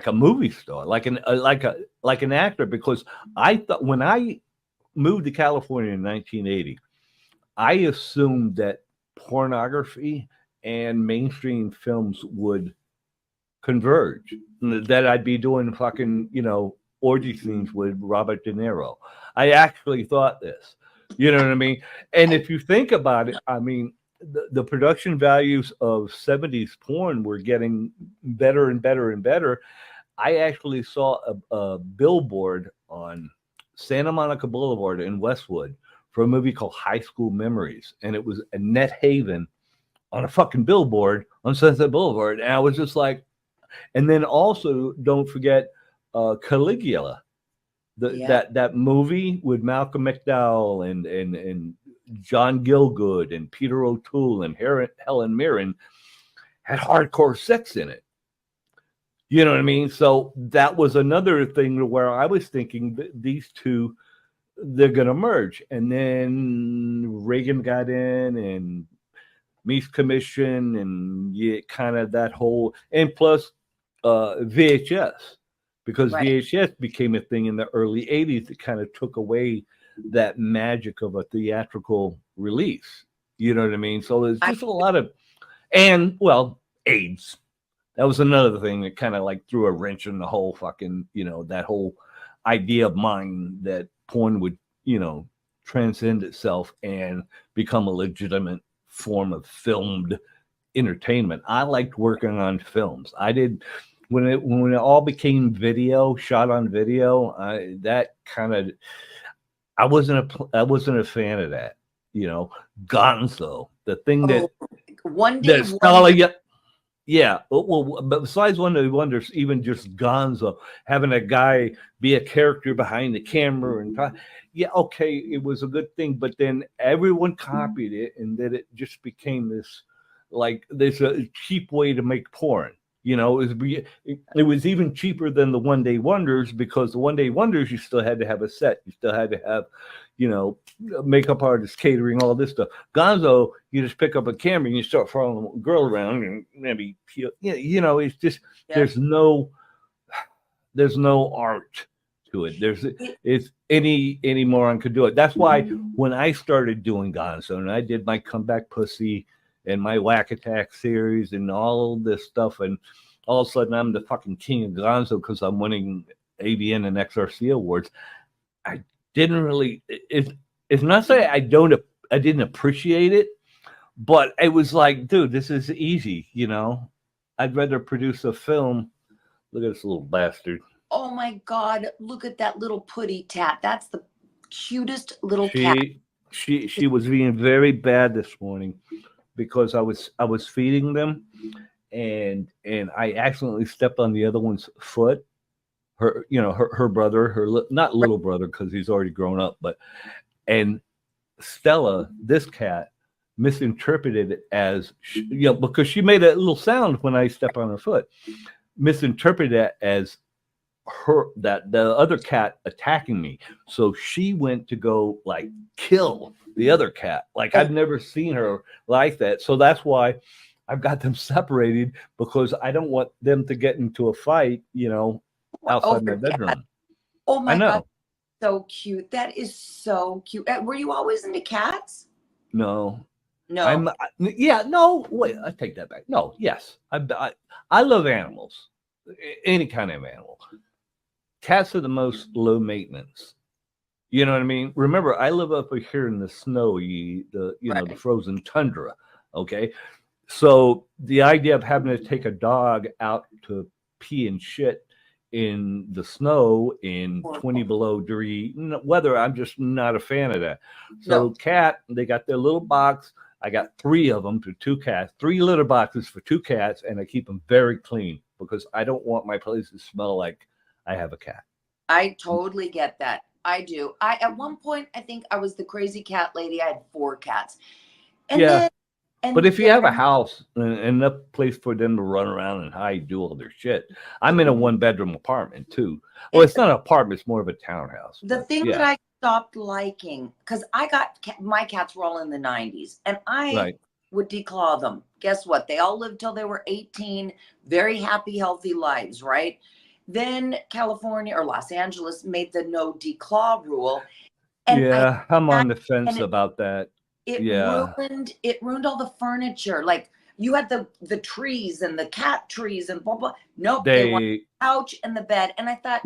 a movie star, like an actor, because I thought when I moved to California in 1980, I assumed that pornography and mainstream films would converge, that I'd be doing fucking, orgy scenes with Robert De Niro. I actually thought this, you know what I mean? And if you think about it, I mean, the production values of 70s porn were getting better and better and better. I actually saw a billboard on Santa Monica Boulevard in Westwood for a movie called High School Memories. And it was a Net Haven on a fucking billboard on Sunset Boulevard. And I was just like, and then also don't forget Caligula, that movie with Malcolm McDowell and John Gielgud and Peter O'Toole and Helen Mirren had hardcore sex in it. You know what I mean? So that was another thing where I was thinking that these two, they're going to merge. And then Reagan got in and Meese Commission and kind of that whole, and plus VHS, because VHS became a thing in the early 80s that kind of took away that magic of a theatrical release. You know what I mean? So there's just a lot of, and AIDS. That was another thing that kind of like threw a wrench in the whole fucking, that whole idea of mine that porn would, transcend itself and become a legitimate form of filmed entertainment. I liked working on films. when it all became video, shot on video, that kind of I wasn't a fan of that. Gonzo, the thing that One Day that's Wonder. yeah. Well, but besides One Day Wonders, even just Gonzo, having a guy be a character behind the camera and yeah, okay, it was a good thing, but then everyone copied it, and then it just became this like there's a cheap way to make porn. It was even cheaper than the One Day Wonders, because the One Day Wonders, you still had to have a set, you still had to have, makeup artists, catering, all this stuff. Gonzo, you just pick up a camera and you start following a girl around and maybe, it's just there's no art to it. It's any moron could do it. That's why when I started doing Gonzo and I did my Comeback Pussy and my Whack Attack series and all this stuff, and all of a sudden I'm the fucking king of Gonzo because I'm winning AVN and XRC awards. I didn't really. It's not saying I didn't appreciate it, but it was like, dude, this is easy. I'd rather produce a film. Look at this little bastard. Oh my God! Look at that little putty tat. That's the cutest little cat. She was being very bad this morning because I was feeding them, and I accidentally stepped on the other one's foot. Her brother, not little brother because he's already grown up, and Stella, this cat, misinterpreted it as because she made a little sound when I step on her foot, misinterpreted it as that the other cat attacking me. So she went to go like kill the other cat. Like I've never seen her like that. So that's why I've got them separated, because I don't want them to get into a fight, outside my bedroom. Cat. Oh my God. So cute. That is so cute. Were you always into cats? No. No. No, wait, I take that back. No, yes. I love animals. Any kind of animal. Cats are the most low maintenance. You know what I mean? Remember, I live up here in the snowy, the frozen tundra. Okay. So the idea of having to take a dog out to pee and shit in the snow in 20 below degree weather, I'm just not a fan of that. So cat, they got their little box. I got 3 of them for 2 cats, 3 litter boxes for 2 cats, and I keep them very clean because I don't want my place to smell like I have a cat. I totally get that. I do. At one point, I think I was the crazy cat lady. I had 4 cats. But if you have a house and enough place for them to run around and hide, do all their shit. I'm in a 1-bedroom apartment too. Well, it's not an apartment; it's more of a townhouse. The thing that I stopped liking, because my cats were all in the 90s, and I would declaw them. Guess what? They all lived till they were 18, very happy, healthy lives, right? Then California or Los Angeles made the no declaw rule. And I'm on the fence about that. It ruined all the furniture. Like you had the trees and the cat trees and blah blah. Nope, they want the couch and the bed. And I thought,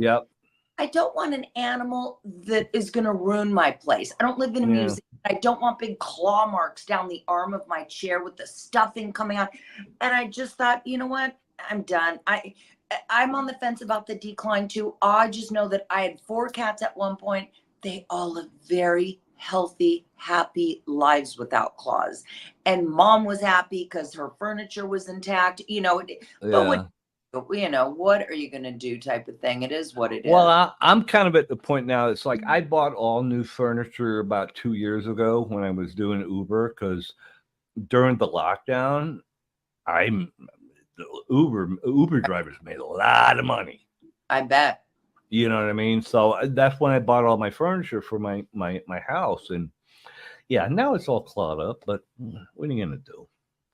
I don't want an animal that is gonna ruin my place. I don't live in a museum. I don't want big claw marks down the arm of my chair with the stuffing coming out. And I just thought, you know what? I'm done. I'm on the fence about the decline too. I just know that I had 4 cats at one point. They all live very healthy, happy lives without claws. And mom was happy because her furniture was intact, but what are you going to do type of thing? It is what it is. Well, I'm kind of at the point now. It's like I bought all new furniture about 2 years ago when I was doing Uber, because during the lockdown, Uber drivers made a lot of money. I bet. You know what I mean? So that's when I bought all my furniture for my house. And now it's all clawed up, but what are you going to do?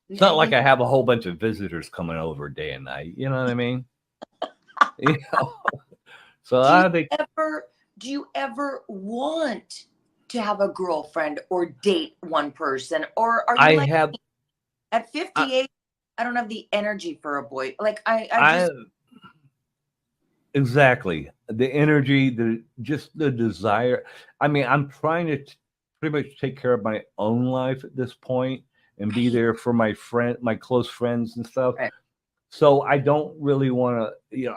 It's not like I have a whole bunch of visitors coming over day and night. You know what I mean? So do you ever want to have a girlfriend or date one person? Or are you at 58, I don't have the energy for a boy. Like exactly. The energy, the desire. I mean, I'm trying to pretty much take care of my own life at this point and be there for my close friends and stuff. Right. So I don't really want to,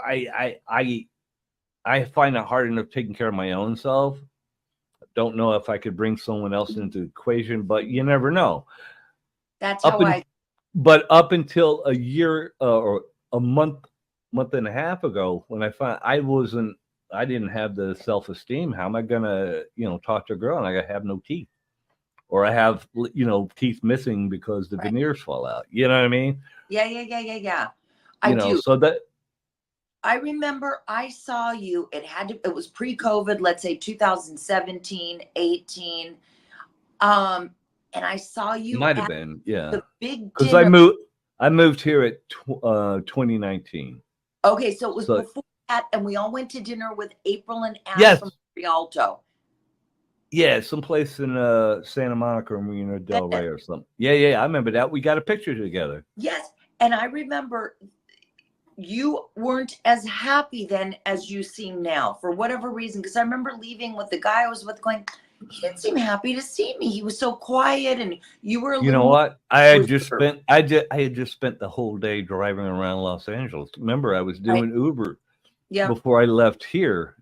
I find it hard enough taking care of my own self. Don't know if I could bring someone else into the equation, but you never know. That's Up how in, but up until a year or a month and a half ago, when I found I didn't have the self-esteem. How am I gonna, talk to a girl and I have no teeth, or I have, teeth missing because the veneers fall out? You know what I mean? Yeah. I do. So that I remember I saw you. It was pre-COVID, let's say 2017, 18. And I saw you might have at been, yeah, the big because dinner. I moved here at 2019. Okay, so it was before that, and we all went to dinner with April and Ash Yes. from Rialto. Yeah, someplace in Santa Monica or Marina Del Rey or something. Yeah, I remember that. We got a picture together. Yes, and I remember you weren't as happy then as you seem now, for whatever reason. Because I remember leaving with the guy I was with, going, he didn't seem happy to see me. He was so quiet, and you were. You know what? I had just spent the whole day driving around Los Angeles. Remember, I was doing Uber before I left here.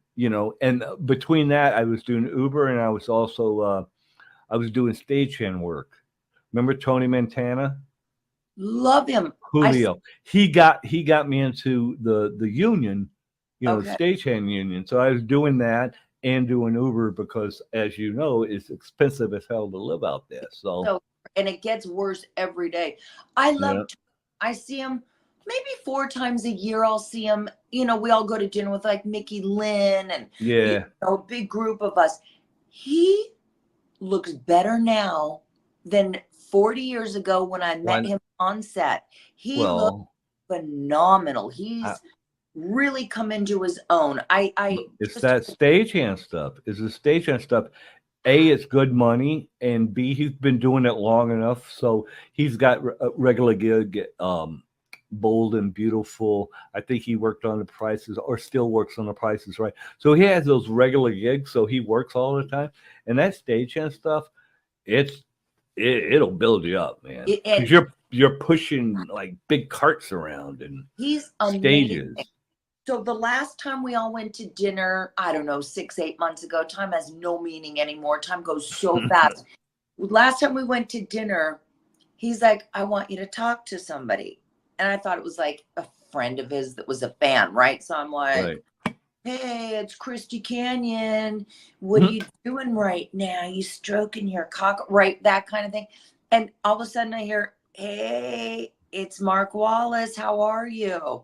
And between that, I was doing Uber, and I was also I was doing stagehand work. Remember Tony Montana? Love him. Julio. He got me into the union, the stagehand union. So I was doing that and doing Uber because, as you know, it's expensive as hell to live out there. So and it gets worse every day. I see him maybe 4 times a year. I'll see him. We all go to dinner with like Mickey Lynn and a big group of us. He looks better now than 40 years ago when I met him on set. He looks phenomenal. He's really come into his own. It's that stagehand stuff. It's the stagehand stuff. A, it's good money, and B, he's been doing it long enough, so he's got a regular gig. Bold and Beautiful. I think he worked on The Prices, or still works on The Prices Right. So he has those regular gigs, so he works all the time. And that stagehand stuff, it'll build you up, man. Because you're pushing like big carts around and he's stages. Amazing. So the last time we all went to dinner, I don't know, 6-8 months ago, time has no meaning anymore. Time goes so fast. Last time we went to dinner, he's like, I want you to talk to somebody. And I thought it was like a friend of his that was a fan, right? So I'm like, hey, it's Christy Canyon. What are you doing right now? You stroking your cock, right? That kind of thing. And all of a sudden I hear, hey, it's Mark Wallace. How are you?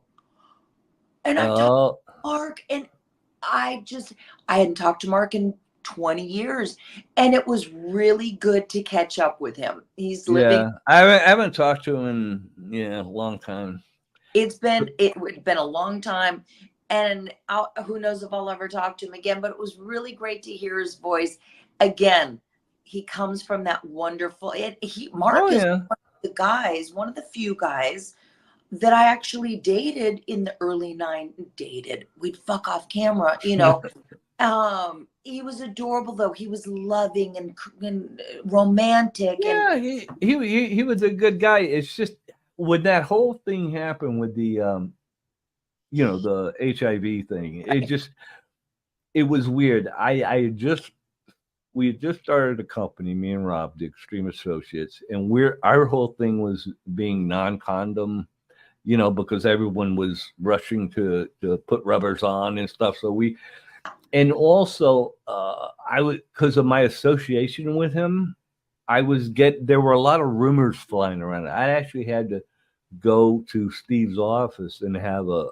And I talked to Mark, and I hadn't talked to Mark in 20 years, and it was really good to catch up with him. He's living. Yeah, I haven't talked to him in a long time. It's been a long time, and who knows if I'll ever talk to him again. But it was really great to hear his voice again. He comes from that wonderful. Mark is one of the few guys that I actually dated in the early 90s. We'd fuck off camera, He was adorable, though. He was loving and romantic. Yeah, he was a good guy. It's just when that whole thing happened with the the HIV thing, it was weird. We had just started a company, me and Rob, the Extreme Associates, and our whole thing was being non-condom, because everyone was rushing to put rubbers on and stuff. So and also because of my association with him, there were a lot of rumors flying around. I actually had to go to Steve's office and have a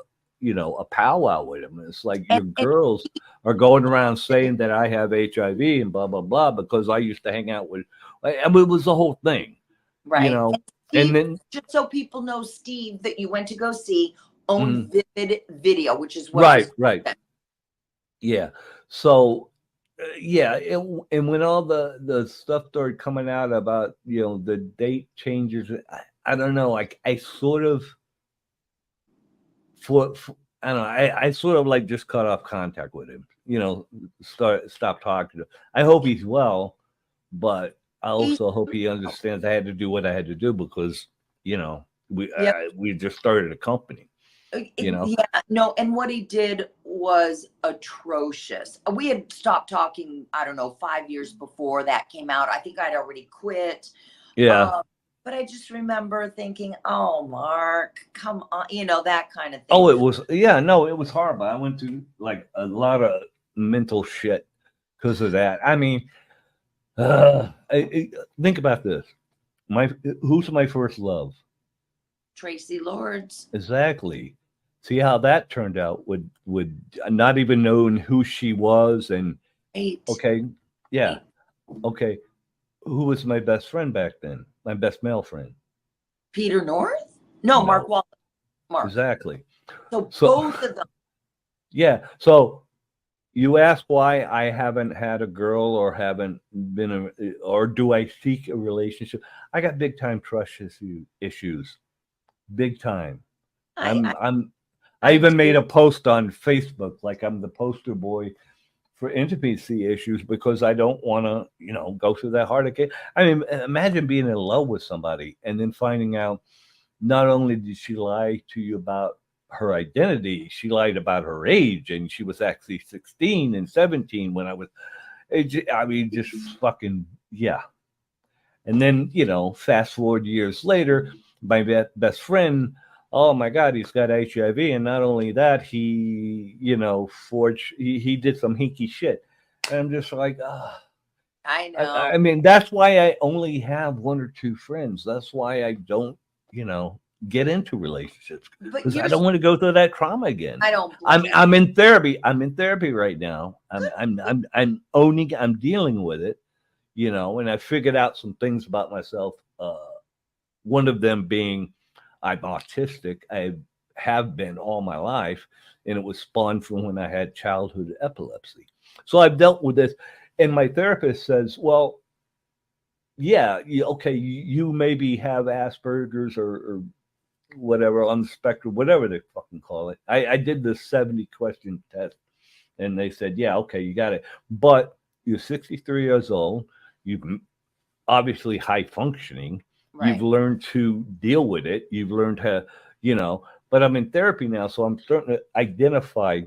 powwow with him. It's like, your girls are going around saying that I have HIV and blah, blah, blah, because I used to hang out with, it was the whole thing, right? Steve, and then, just so people know, Steve, that you went to go see, owned Vivid Video, which is what right. Yeah. So, and when all the stuff started coming out about, the date changes, I don't know, like I sort of, I don't know, I sort of like just cut off contact with him, stop talking to him. I hope he's well, but I also hope he understands I had to do what I had to do because, We just started a company. You know? Yeah, no, and what he did was atrocious. We had stopped talking, I don't know, 5 years before that came out. I think I'd already quit. Yeah. But I just remember thinking, oh, Mark, come on, that kind of thing. Oh, it was horrible. I went through like a lot of mental shit because of that. I mean, think about this. Who's my first love? Tracy Lords. Exactly. See how that turned out with not even knowing who she was and okay, yeah, okay. Who was my best friend back then? My best male friend. Peter North? No, Mark Wallace. Mark. Exactly. So both of them. Yeah. So you ask why I haven't had a girl or haven't been or do I seek a relationship? I got big time trust issues. Big time. I even made a post on Facebook like I'm the poster boy for intimacy issues because I don't want to, go through that heartache. I mean, imagine being in love with somebody and then finding out not only did she lie to you about her identity, she lied about her age, and she was actually 16 and 17 when I was, just fucking, yeah. And then, fast forward years later, my best friend, oh my God, he's got HIV. And not only that, he, he did some hinky shit. And I'm just like, I know. I mean, that's why I only have one or two friends. That's why I don't, get into relationships because I don't want to go through that trauma again. I don't. I'm in therapy. I'm in therapy right now. I'm dealing with it, and I figured out some things about myself. One of them being I'm autistic. I have been all my life, and it was spawned from when I had childhood epilepsy. So I've dealt with this, and my therapist says, well, yeah, okay, you maybe have Asperger's or whatever on the spectrum, whatever they fucking call it. I did the 70 question test, and they said, yeah, okay, you got it. But you're 63 years old. You've obviously high functioning. Right. You've learned to deal with it. You've learned how, but I'm in therapy now. So I'm starting to identify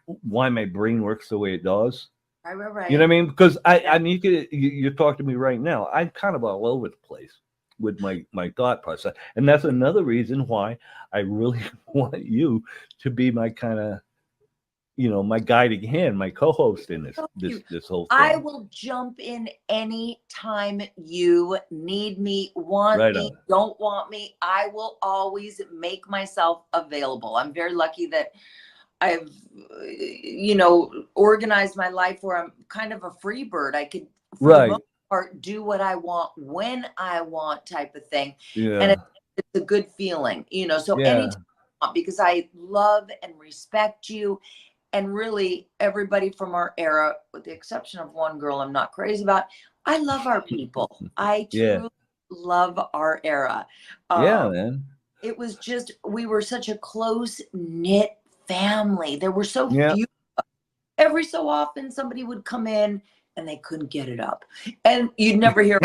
why my brain works the way it does. Right. You know what I mean? Because I mean, you talk to me right now. I'm kind of all over the place with my thought process. And that's another reason why I really want you to be my kind of, my guiding hand, my co-host in this whole thing. I will jump in any time you need me, want me, don't want me. I will always make myself available. I'm very lucky that I've, organized my life where I'm kind of a free bird. I could, for the most part, do what I want when I want, type of thing. Yeah. And it's a good feeling, so anytime, because I love and respect you. And really, everybody from our era, with the exception of one girl I'm not crazy about, I love our people. I truly love our era. Man. It was just, we were such a close-knit family. There were so few. Every so often, somebody would come in and they couldn't get it up. And you'd never hear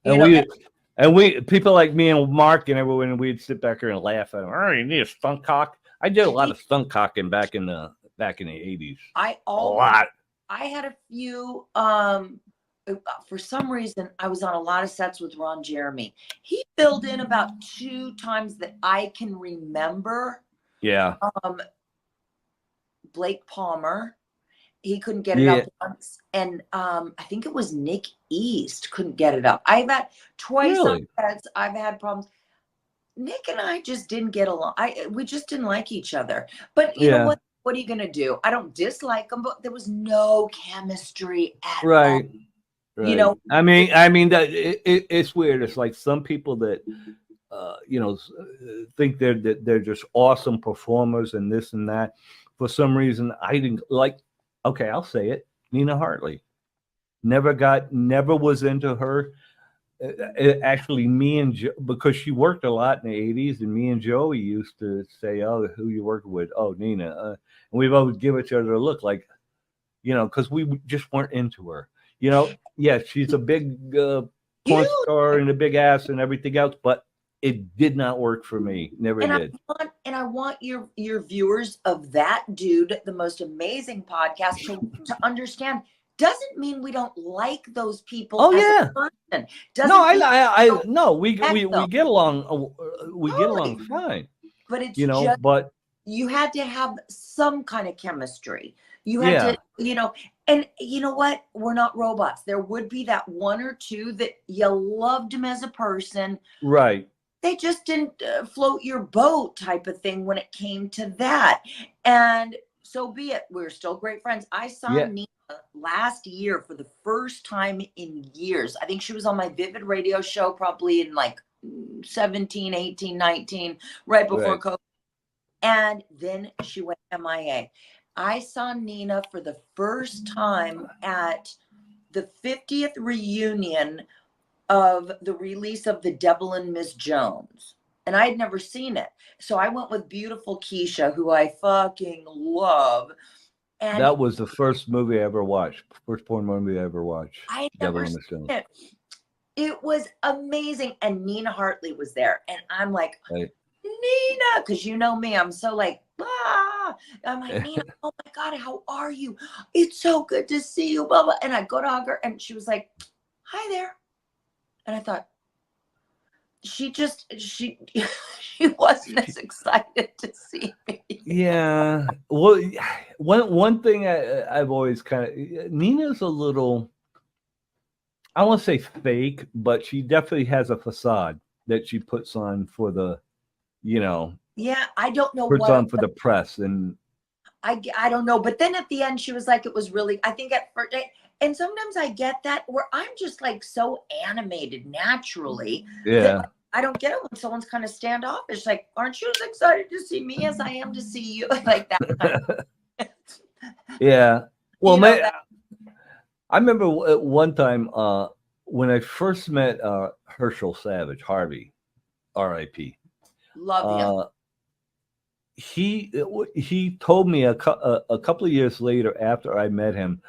And we people like me and Mark and everyone, we'd sit back here and laugh at them. Oh, you need a stunt cock. I did a lot of stunt cocking back in the 80s. I had a few. For some reason, I was on a lot of sets with Ron Jeremy. He filled in about 2 times that I can remember. Yeah. Blake Palmer, he couldn't get it up once, and I think it was Nick East couldn't get it up. I've had twice on sets. I've had problems. Nick and I just didn't get along. We just didn't like each other. But you know what? What are you going to do? I don't dislike them, but there was no chemistry at all. Right. I mean that it's weird. It's like some people that think they're just awesome performers and this and that. For some reason, I didn't like. Okay, I'll say it. Nina Hartley. Never was into her. Actually, me and Joe, because she worked a lot in the 80s, and me and Joey used to say, oh, who you working with? Oh, Nina. And we've always give each other a look like, because we just weren't into her. Yeah, she's a big porn star and a big ass and everything else, but it did not work for me. Never did. I want your viewers of that dude, the most amazing podcast, to understand. Doesn't mean we don't like those people. Oh as yeah. a person. No, Doesn't I no. We them. get along. We get along Totally. fine. But it's You know, just but you had to have some kind of chemistry. You had yeah. to, you know, and you know what? We're not robots. There would be that one or two that you loved him as a person. Right. They just didn't float your boat type of thing when it came to that. And so be it. We're still great friends. I saw Yeah. Nina last year for the first time in years. I think she was on my Vivid radio show probably in like 17, 18, 19, right before Right. COVID. And then she went MIA. I saw Nina for the first time at the 50th reunion of the release of The Devil and Miss Jones. And I had never seen it. So I went with beautiful Keisha, who I fucking love. And That was the first movie I ever watched. First porn movie I ever watched. I had Devil never in the seen Stone. it. It was amazing. And Nina Hartley was there. And I'm like, Right. Nina, because you know me, I'm so like, ah. I'm like, Nina, oh my God, how are you? It's so good to see you, blah, blah. And I go to hug her, and she was like, hi there. And I thought, she wasn't as excited to see me. Yeah. Well, one thing I've always kind of, Nina's a little, I won't say fake, but she definitely has a facade that she puts on for the, you know, Yeah, I don't know puts what on for the press. And I don't know. But then at the end, she was like, it was really, I think at first, and sometimes I get that where I'm just like so animated naturally. yeah. That I don't get it when someone's kind of standoffish. Like, aren't you as excited to see me as I am to see you? Like that. Yeah. Well, You know, I remember one time when I first met Herschel Savage, Harvey, R.I.P. love him. He told me a couple of years later after I met him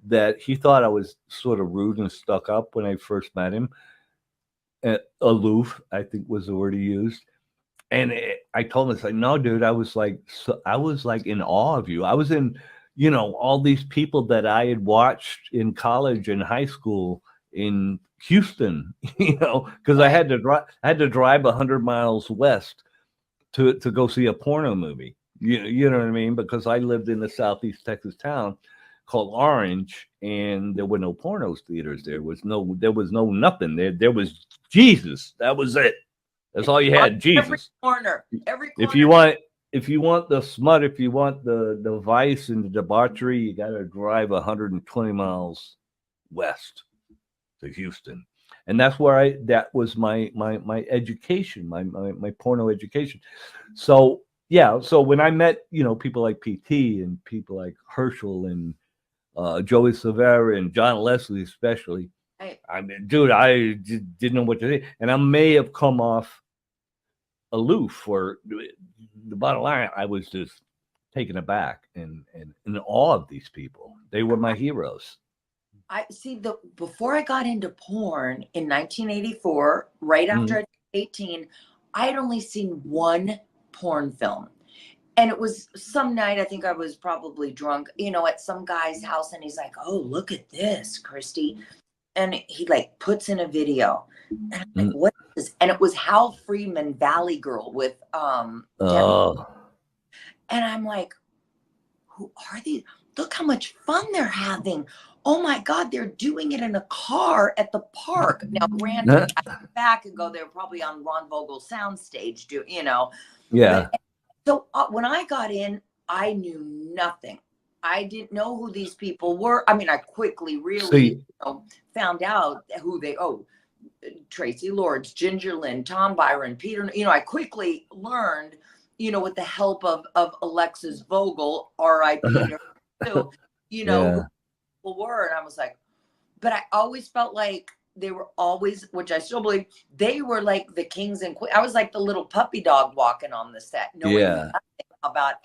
that he thought I was sort of rude and stuck up when I first met him. Aloof, I think was the word he used. And I told him, it's like, no, dude, I was like in awe of you. I was in, you know, all these people that I had watched in college and high school in Houston, you know, because I had to drive 100 miles west to go see a porno movie. You know what I mean? Because I lived in the Southeast Texas town called Orange, and there were no pornos theaters. There was no nothing. There was Jesus. That was it. That's all you had. Jesus. Every corner. If you want the smut, if you want the vice and the debauchery, you got to drive 120 miles west to Houston. And that's where that was my education, my porno education. So yeah, so when I met, you know, people like PT and people like Herschel and Joey Silvera and John Leslie especially, I mean, dude, I didn't know what to say, and I may have come off aloof, or the bottom line, I was just taken aback and in awe of these people. They were my heroes. I see before I got into porn in 1984, right after I was 18, I had only seen one porn film. And it was some night, I think I was probably drunk, you know, at some guy's house. And he's like, oh, look at this, Christy. And he like puts in a video. And I'm like, what is this? And it was Hal Freeman, Valley Girl with Debbie. And I'm like, who are these? Look how much fun they're having. Oh my God, they're doing it in a car at the park. Now, granted, I go back and go, they're probably on Ron Vogel's soundstage, you know. Yeah. So when I got in, I knew nothing. I didn't know who these people were. I mean, I quickly really found out who Tracy Lords, Ginger Lynn, Tom Byron, Peter, you know, I quickly learned, you know, with the help of Alexis Vogel, R.I.P. you know, who people were. And I was like, but I always felt like they were always, which I still believe, they were like the kings and queens. I was like the little puppy dog walking on the set. about,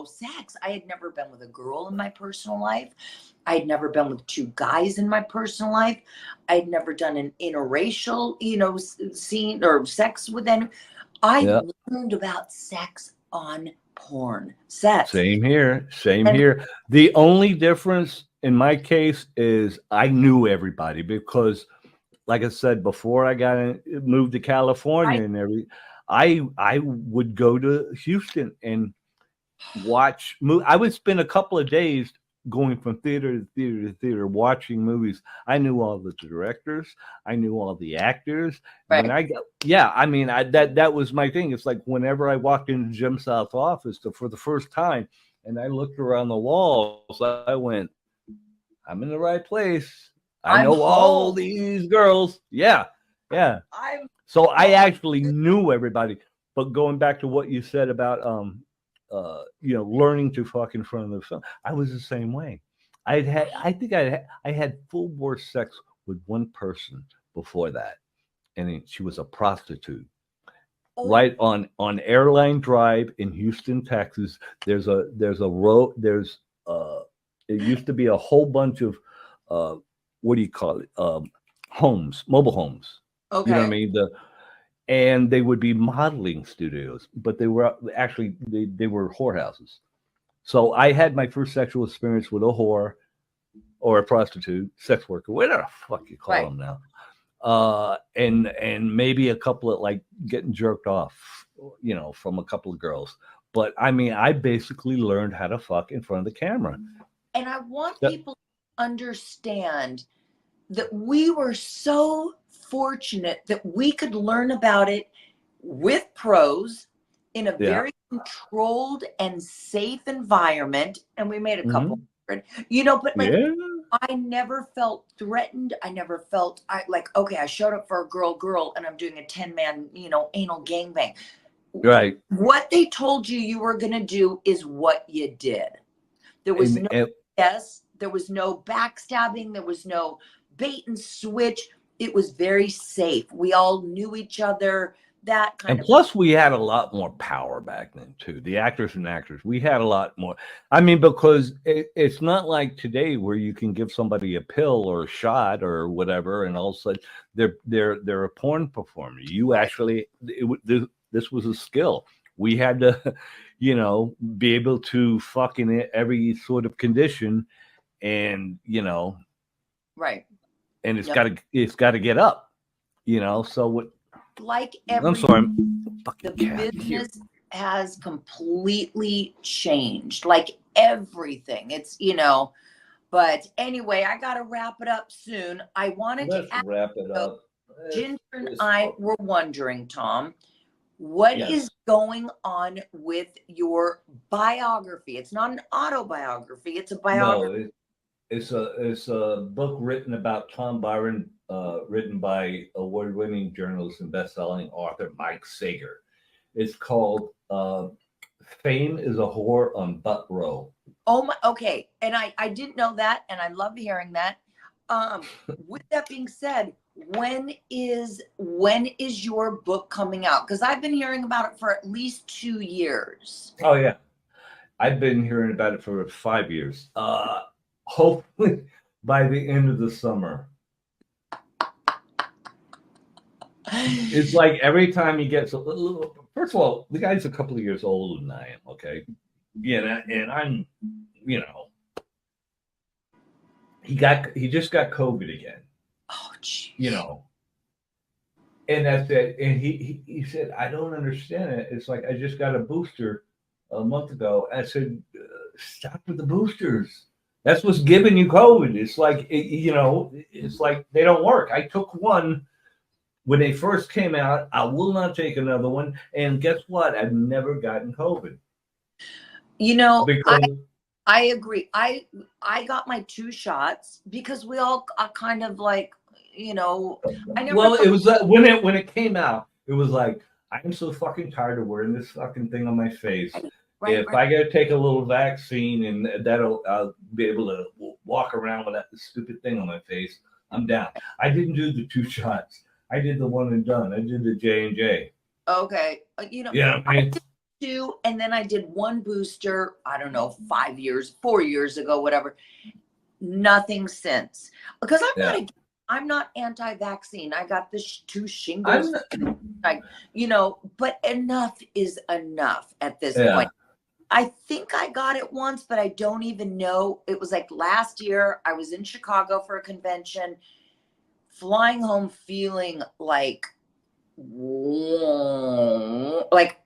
sex. I had never been with a girl in my personal life. I had never been with two guys in my personal life. I had never done an interracial, scene or sex with any. I learned about sex on porn sets. Same here. The only difference in my case is I knew everybody because, like I said, before I moved to California I would go to Houston and watch. I would spend a couple of days going from theater to theater to theater watching movies. I knew all the directors. I knew all the actors. Right. When that was my thing. It's like whenever I walked into Jim South's office for the first time, and I looked around the walls, I went, "I'm in the right place. I know all these girls." Yeah. So I actually knew everybody. But going back to what you said about learning to fuck in front of the film, I was the same way. I had full bore sex with one person before that, and she was a prostitute. Oh. Right on Airline Drive in Houston, Texas. There's a road. It used to be a whole bunch of what do you call it? Mobile homes. Okay. You know what I mean? And they would be modeling studios, but they were actually they were whorehouses. So I had my first sexual experience with a whore or a prostitute, sex worker, whatever the fuck you call them now. And maybe a couple of like getting jerked off, from a couple of girls. But I mean, I basically learned how to fuck in front of the camera. And I want people to understand that we were so fortunate that we could learn about it with pros in a very controlled and safe environment. And we made a couple, but I never felt threatened. I never felt okay, I showed up for a girl, and I'm doing a 10-man, anal gangbang. Right. What they told you were going to do is what you did. There was there was no backstabbing. There was no bait and switch. It was very safe. We all knew each other. And plus, we had a lot more power back then too. The actors and actors, we had a lot more. I mean, because it's not like today where you can give somebody a pill or a shot or whatever, and all of a sudden they're a porn performer. You actually, this was a skill. We had to, be able to fuck in every sort of condition, and right. And it's got to get up, So what? Like every, I'm sorry, the business has completely changed. Like everything, it's But anyway, I got to wrap it up soon. I wanted to wrap it up. Ginger and I were wondering, Tom, what is going on with your biography? It's not an autobiography; it's a biography. No, it's a book written about Tom Byron, written by award-winning journalist and best-selling author Mike Sager. It's called "Fame is a Whore on Butt Row." Oh my! Okay, and I didn't know that, and I love hearing that. With that being said, when is your book coming out? Because I've been hearing about it for at least 2 years. Oh yeah, I've been hearing about it for 5 years. Hopefully by the end of the summer. It's like every time he gets a little. First of all, the guy's a couple of years older than I am. Okay, and I'm, he just got COVID again. Oh, geez. And that's it. And he said, "I don't understand it. It's like I just got a booster a month ago." I said, "Stop with the boosters. That's what's giving you COVID. It's like it's like they don't work. I took one when they first came out. I will not take another one. And guess what? I've never gotten COVID." Because I agree. I got my 2 shots because we all are kind of like, I never. Well, it was when it came out. It was like, I'm so fucking tired of wearing this fucking thing on my face. I got to take a little vaccine, and I'll be able to walk around with that stupid thing on my face, I'm down. I didn't do the 2 shots. I did the one and done. I did the J&J. Okay. Yeah, I did 2, and then I did 1 booster, I don't know, 4 years ago, whatever. Nothing since. Because I'm not anti-vaccine. I got the 2 shingles, but enough is enough at this point. I think I got it once, but I don't even know. It was like last year. I was in Chicago for a convention, flying home feeling like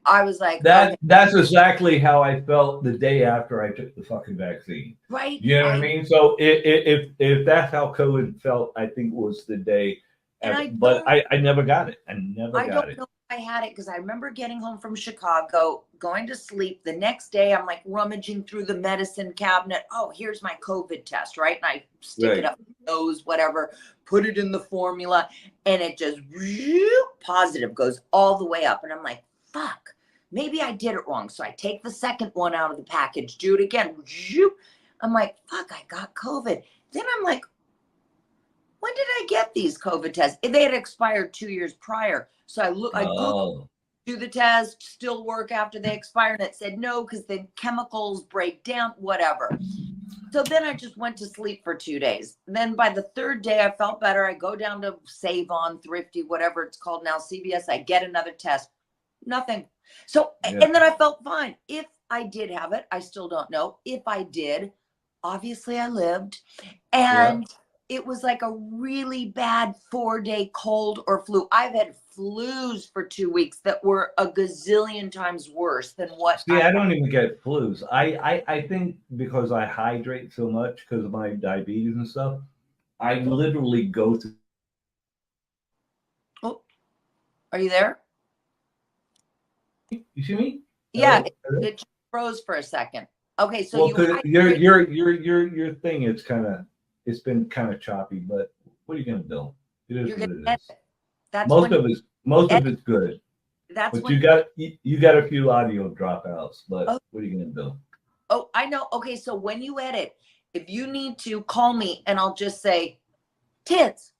I was like that's exactly how I felt the day after I took the fucking vaccine. Right. You know what I mean? So if that's how COVID felt, I think was the day. But I never got it. I don't know if I had it because I remember getting home from Chicago, going to sleep. The next day, I'm like rummaging through the medicine cabinet. Oh, here's my COVID test, right? And I stick it up my nose, whatever, put it in the formula, and it just positive goes all the way up. And I'm like, fuck, maybe I did it wrong. So I take the second one out of the package, do it again. I'm like, fuck, I got COVID. Then I'm like, when did I get these COVID tests? They had expired 2 years prior. So I Googled, do the test, still work after they expire. And it said no, because the chemicals break down, whatever. So then I just went to sleep for 2 days. And then by the 3rd day, I felt better. I go down to Save On, Thrifty, whatever it's called now, CVS. I get another test. Nothing. So, and then I felt fine. If I did have it, I still don't know. If I did, obviously I lived. And it was like a really bad 4-day cold or flu. I've had flus for 2 weeks that were a gazillion times worse than what. See, I don't even get flus. I think because I hydrate so much because of my diabetes and stuff, I literally go through. Oh, are you there? You see me? Yeah, it just froze for a second. Okay, so your thing is it's been kind of choppy, but what are you gonna do? It is what it is. That's most of it's good. That's but you got a few audio dropouts, but what are you gonna do? Oh, I know. Okay, so when you edit, if you need to call me and I'll just say tits.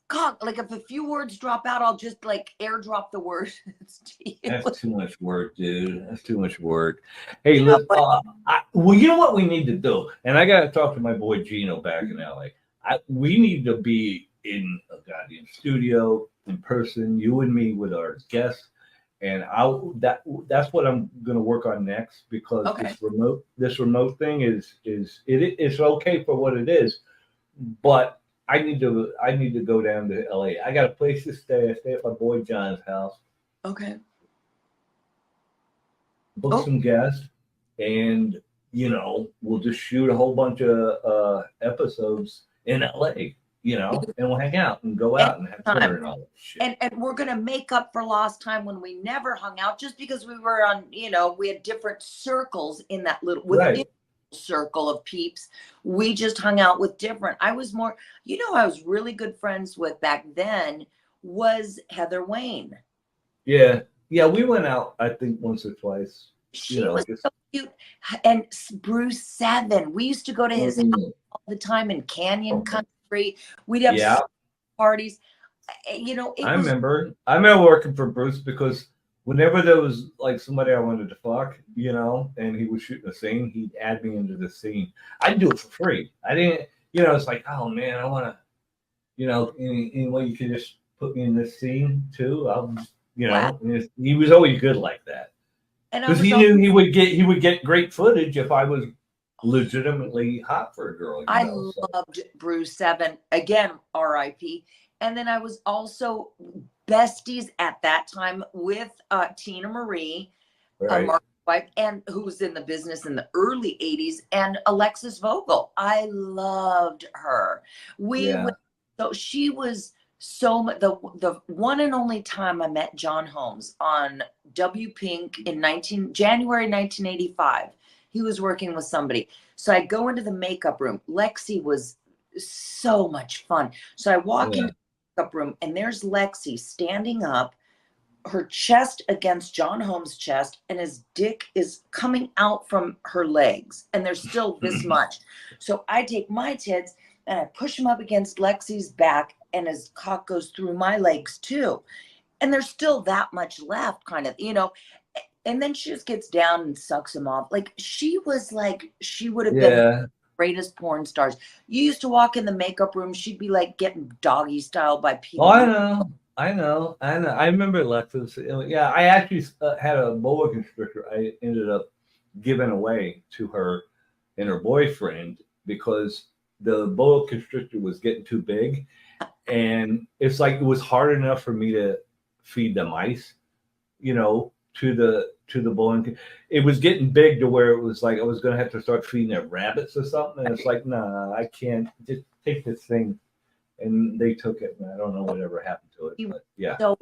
Cock, like if a few words drop out, I'll just like airdrop the words to you. That's too much work, dude. That's too much work. Hey, look, well, you know what we need to do? And I got to talk to my boy Gino back in LA. We need to be in a goddamn studio in person, you and me with our guests. And that's what I'm going to work on next, because this remote thing it's okay for what it is, but I need to go down to LA. I got a place to stay. I stay at my boy John's house. Okay. Book some guests, and we'll just shoot a whole bunch of episodes in LA. And we'll hang out and go out and have dinner and all that shit. And we're gonna make up for lost time when we never hung out, just because we were on. We had different circles in that little circle of peeps. We just hung out with different. I was more, I was really good friends with back then was Heather Wayne. Yeah, we went out I think once or twice. She was so cute. And Bruce 7, we used to go to his house all the time in Canyon Country. We'd have parties. I remember working for Bruce, because whenever there was like somebody I wanted to fuck, and he was shooting a scene, he'd add me into the scene. I'd do it for free. I didn't, it's like, oh man, I want to, any way you could just put me in this scene too. I'll, he was always good like that. Because he knew he would get great footage if I was legitimately hot for a girl. I loved Bruce 7, again, R.I.P. And then I was also besties at that time with Tina Marie, Mark's wife, and who was in the business in the early 80s, and Alexis Vogel. I loved her. So she was so much, the one and only time I met John Holmes on W Pink in January 1985. He was working with somebody. So I go into the makeup room. Lexi was so much fun. So I walk into the makeup room, and there's Lexi standing up, her chest against John Holmes' chest, and his dick is coming out from her legs, and there's still this much. So I take my tits and I push him up against Lexi's back, and his cock goes through my legs too. And there's still that much left, kind of, And then she just gets down and sucks him off. Like she was like, she would have been Yeah. the greatest porn stars. You used to walk in the makeup room, she'd be like getting doggy style by people. Oh, I know. I remember Lexus. Yeah, I actually had a boa constrictor. I ended up giving away to her and her boyfriend because the boa constrictor was getting too big, and it's like it was hard enough for me to feed the mice, you know, to the boa. It was getting big to where it was like I was going to have to start feeding it rabbits or something, and it's like, nah, I can't. Just take this thing. And they took it, and I don't know whatever happened to it. But yeah. So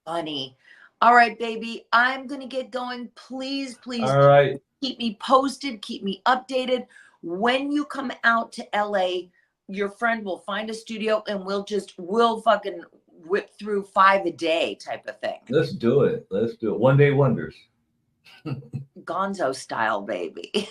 funny. All right, baby. I'm gonna get going. Please, All right. keep me posted, keep me updated. When you come out to LA, your friend will find a studio and we'll fucking whip through 5 a day type of thing. Let's do it. One day wonders. Gonzo style, baby.